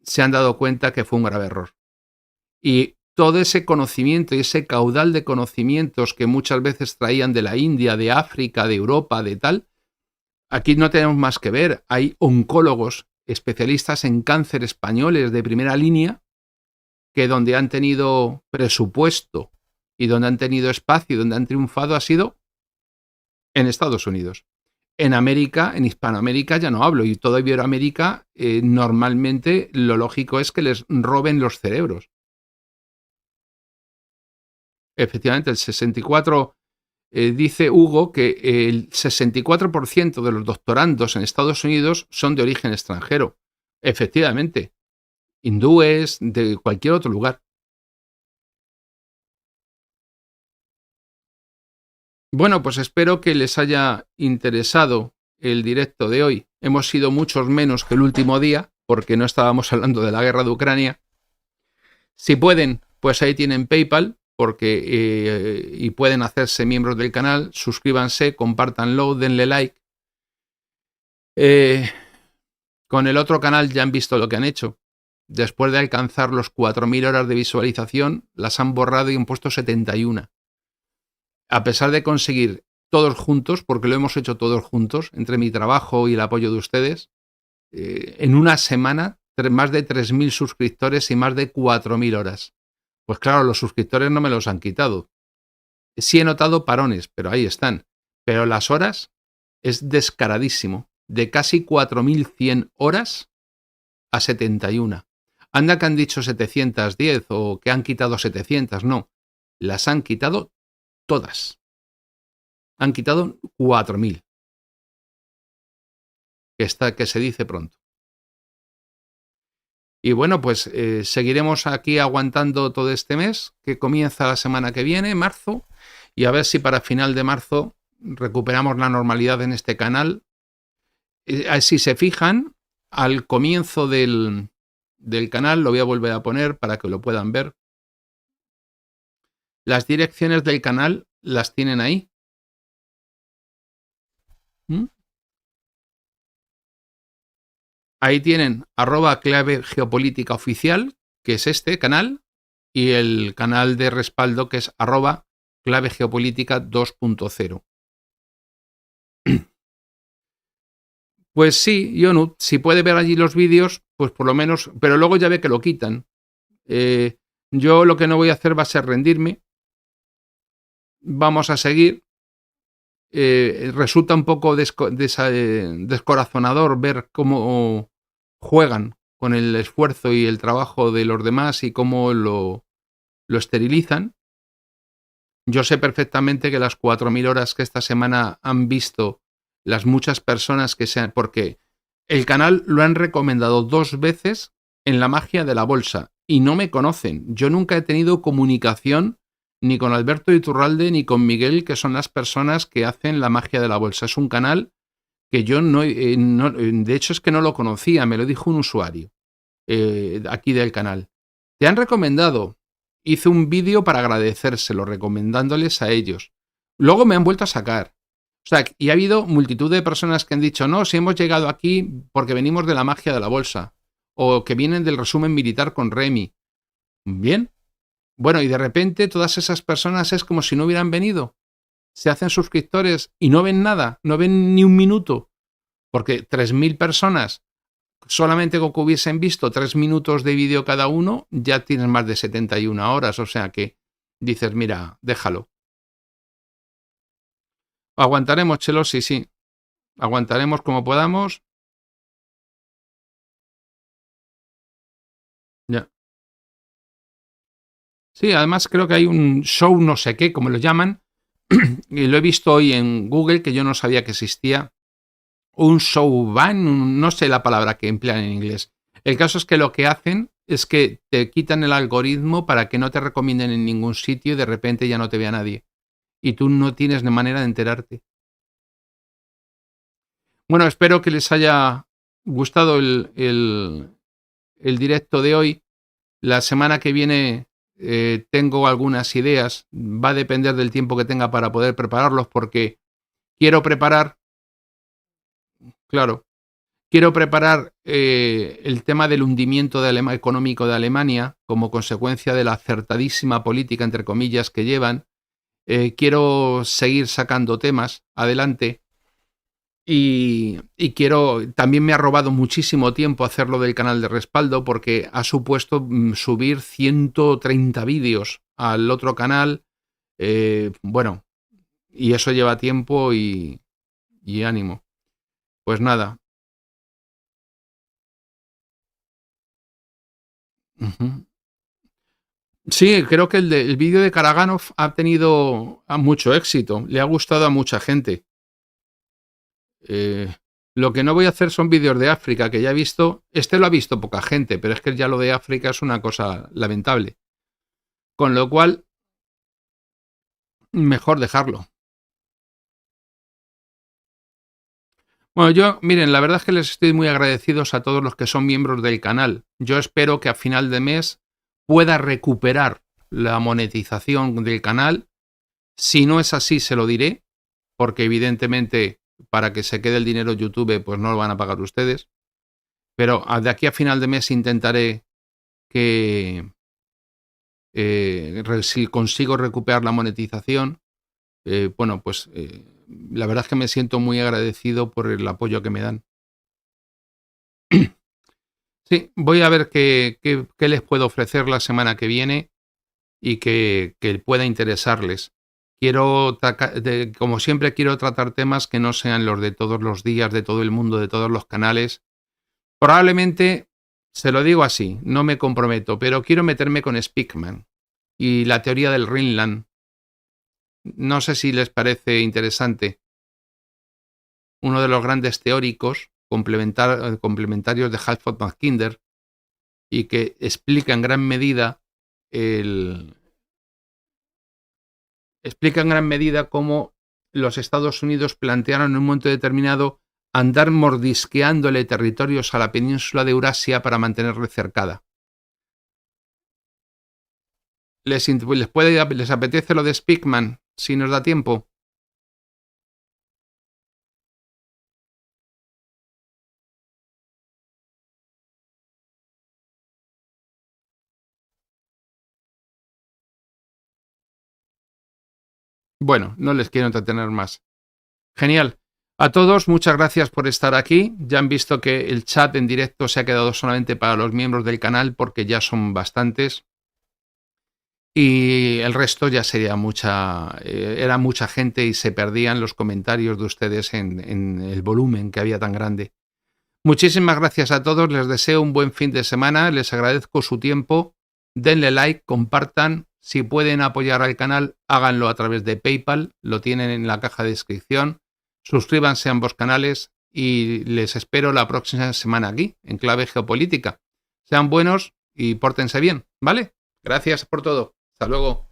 Se han dado cuenta que fue un grave error. Y todo ese conocimiento y ese caudal de conocimientos que muchas veces traían de la India, de África, de Europa, de tal, aquí no tenemos más que ver. Hay oncólogos especialistas en cáncer españoles de primera línea que donde han tenido presupuesto y donde han tenido espacio y donde han triunfado ha sido en Estados Unidos. En América, en Hispanoamérica ya no hablo, y toda Iberoamérica normalmente lo lógico es que les roben los cerebros. Efectivamente, el 64, dice Hugo que el 64% de los doctorandos en Estados Unidos son de origen extranjero. Efectivamente, hindúes, de cualquier otro lugar. Bueno, pues espero que les haya interesado el directo de hoy. Hemos sido muchos menos que el último día, porque no estábamos hablando de la guerra de Ucrania. Si pueden, pues ahí tienen PayPal, porque y pueden hacerse miembros del canal. Suscríbanse, compártanlo, denle like. Con el otro canal ya han visto lo que han hecho. Después de alcanzar los 4.000 horas de visualización, las han borrado y han puesto 71. A pesar de conseguir todos juntos, porque lo hemos hecho todos juntos, entre mi trabajo y el apoyo de ustedes, en una semana más de 3.000 suscriptores y más de 4.000 horas. Pues claro, los suscriptores no me los han quitado. Sí he notado parones, pero ahí están. Pero las horas es descaradísimo. De casi 4.100 horas a 71. Anda que han dicho 710 o que han quitado 700. No, las han quitado todas. Han quitado 4.000. Que se dice pronto. Y bueno, pues seguiremos aquí aguantando todo este mes, que comienza la semana que viene, marzo, y a ver si para final de marzo recuperamos la normalidad en este canal. Si se fijan, al comienzo del canal, lo voy a volver a poner para que lo puedan ver. Las direcciones del canal las tienen ahí. ¿Mm? Ahí tienen @clave geopolítica oficial, que es este canal, y el canal de respaldo, que es @clave geopolítica 2.0. Pues sí, Yonut, si puede ver allí los vídeos, pues por lo menos, pero luego ya ve que lo quitan. Yo lo que no voy a hacer va a ser rendirme. Vamos a seguir. Resulta un poco descorazonador ver cómo juegan con el esfuerzo y el trabajo de los demás y cómo lo esterilizan. Yo sé perfectamente que las 4.000 horas que esta semana han visto las muchas personas que sean, porque el canal lo han recomendado 2 veces en la magia de la bolsa y no me conocen. Yo nunca he tenido comunicación ni con Alberto Iturralde ni con Miguel, que son las personas que hacen la magia de la bolsa. Es un canal que yo de hecho es que no lo conocía, me lo dijo un usuario aquí del canal. Te han recomendado. Hice un vídeo para agradecérselo, recomendándoles a ellos. Luego me han vuelto a sacar. O sea, y ha habido multitud de personas que han dicho, no, si hemos llegado aquí porque venimos de la magia de la bolsa, o que vienen del resumen militar con Remy. Bien. Bueno, y de repente todas esas personas es como si no hubieran venido. Se hacen suscriptores y no ven nada, no ven ni un minuto. Porque 3.000 personas, solamente con que hubiesen visto 3 minutos de vídeo cada uno, ya tienes más de 71 horas. O sea que dices, mira, déjalo. Aguantaremos, Chelo, sí. Aguantaremos como podamos. Ya. Sí, además creo que hay un show no sé qué, como lo llaman, y lo he visto hoy en Google, que yo no sabía que existía. Un show ban, no sé la palabra que emplean en inglés. El caso es que lo que hacen es que te quitan el algoritmo para que no te recomienden en ningún sitio y de repente ya no te vea nadie. Y tú no tienes de manera de enterarte. Bueno, espero que les haya gustado el directo de hoy. La semana que viene tengo algunas ideas. Va a depender del tiempo que tenga para poder prepararlos porque quiero preparar, claro, quiero preparar el tema del hundimiento económico de Alemania como consecuencia de la acertadísima política, entre comillas, que llevan. Quiero seguir sacando temas adelante. Y quiero, también me ha robado muchísimo tiempo hacerlo del canal de respaldo porque ha supuesto subir 130 vídeos al otro canal. Bueno, y eso lleva tiempo y ánimo. Pues nada. Uh-huh. Sí, creo que el vídeo de Karaganov ha tenido mucho éxito. Le ha gustado a mucha gente. Eh, lo que no voy a hacer son vídeos de África, que ya he visto. Este lo ha visto poca gente, pero es que ya lo de África es una cosa lamentable. Con lo cual, mejor dejarlo. Bueno, miren, la verdad es que les estoy muy agradecidos a todos los que son miembros del canal. Yo espero que a final de mes pueda recuperar la monetización del canal. Si no es así, se lo diré, porque evidentemente para que se quede el dinero YouTube, pues no lo van a pagar ustedes. Pero de aquí a final de mes intentaré que si consigo recuperar la monetización, bueno, pues la verdad es que me siento muy agradecido por el apoyo que me dan. Sí, voy a ver qué les puedo ofrecer la semana que viene y que pueda interesarles. Como siempre, quiero tratar temas que no sean los de todos los días, de todo el mundo, de todos los canales. Probablemente, se lo digo así, no me comprometo, pero quiero meterme con Speakman y la teoría del Ringland. No sé si les parece interesante. Uno de los grandes teóricos complementarios de Halford Mackinder y que explica en gran medida cómo los Estados Unidos plantearon en un momento determinado andar mordisqueándole territorios a la península de Eurasia para mantenerle cercada. ¿Les apetece lo de Speakman, si nos da tiempo? Bueno, no les quiero entretener más. Genial. A todos, muchas gracias por estar aquí. Ya han visto que el chat en directo se ha quedado solamente para los miembros del canal porque ya son bastantes. Y el resto ya sería era mucha gente y se perdían los comentarios de ustedes en el volumen que había tan grande. Muchísimas gracias a todos, les deseo un buen fin de semana, les agradezco su tiempo, denle like, compartan, si pueden apoyar al canal, háganlo a través de PayPal, lo tienen en la caja de descripción, suscríbanse a ambos canales y les espero la próxima semana aquí, en Clave Geopolítica. Sean buenos y pórtense bien, ¿vale? Gracias por todo. Hasta luego.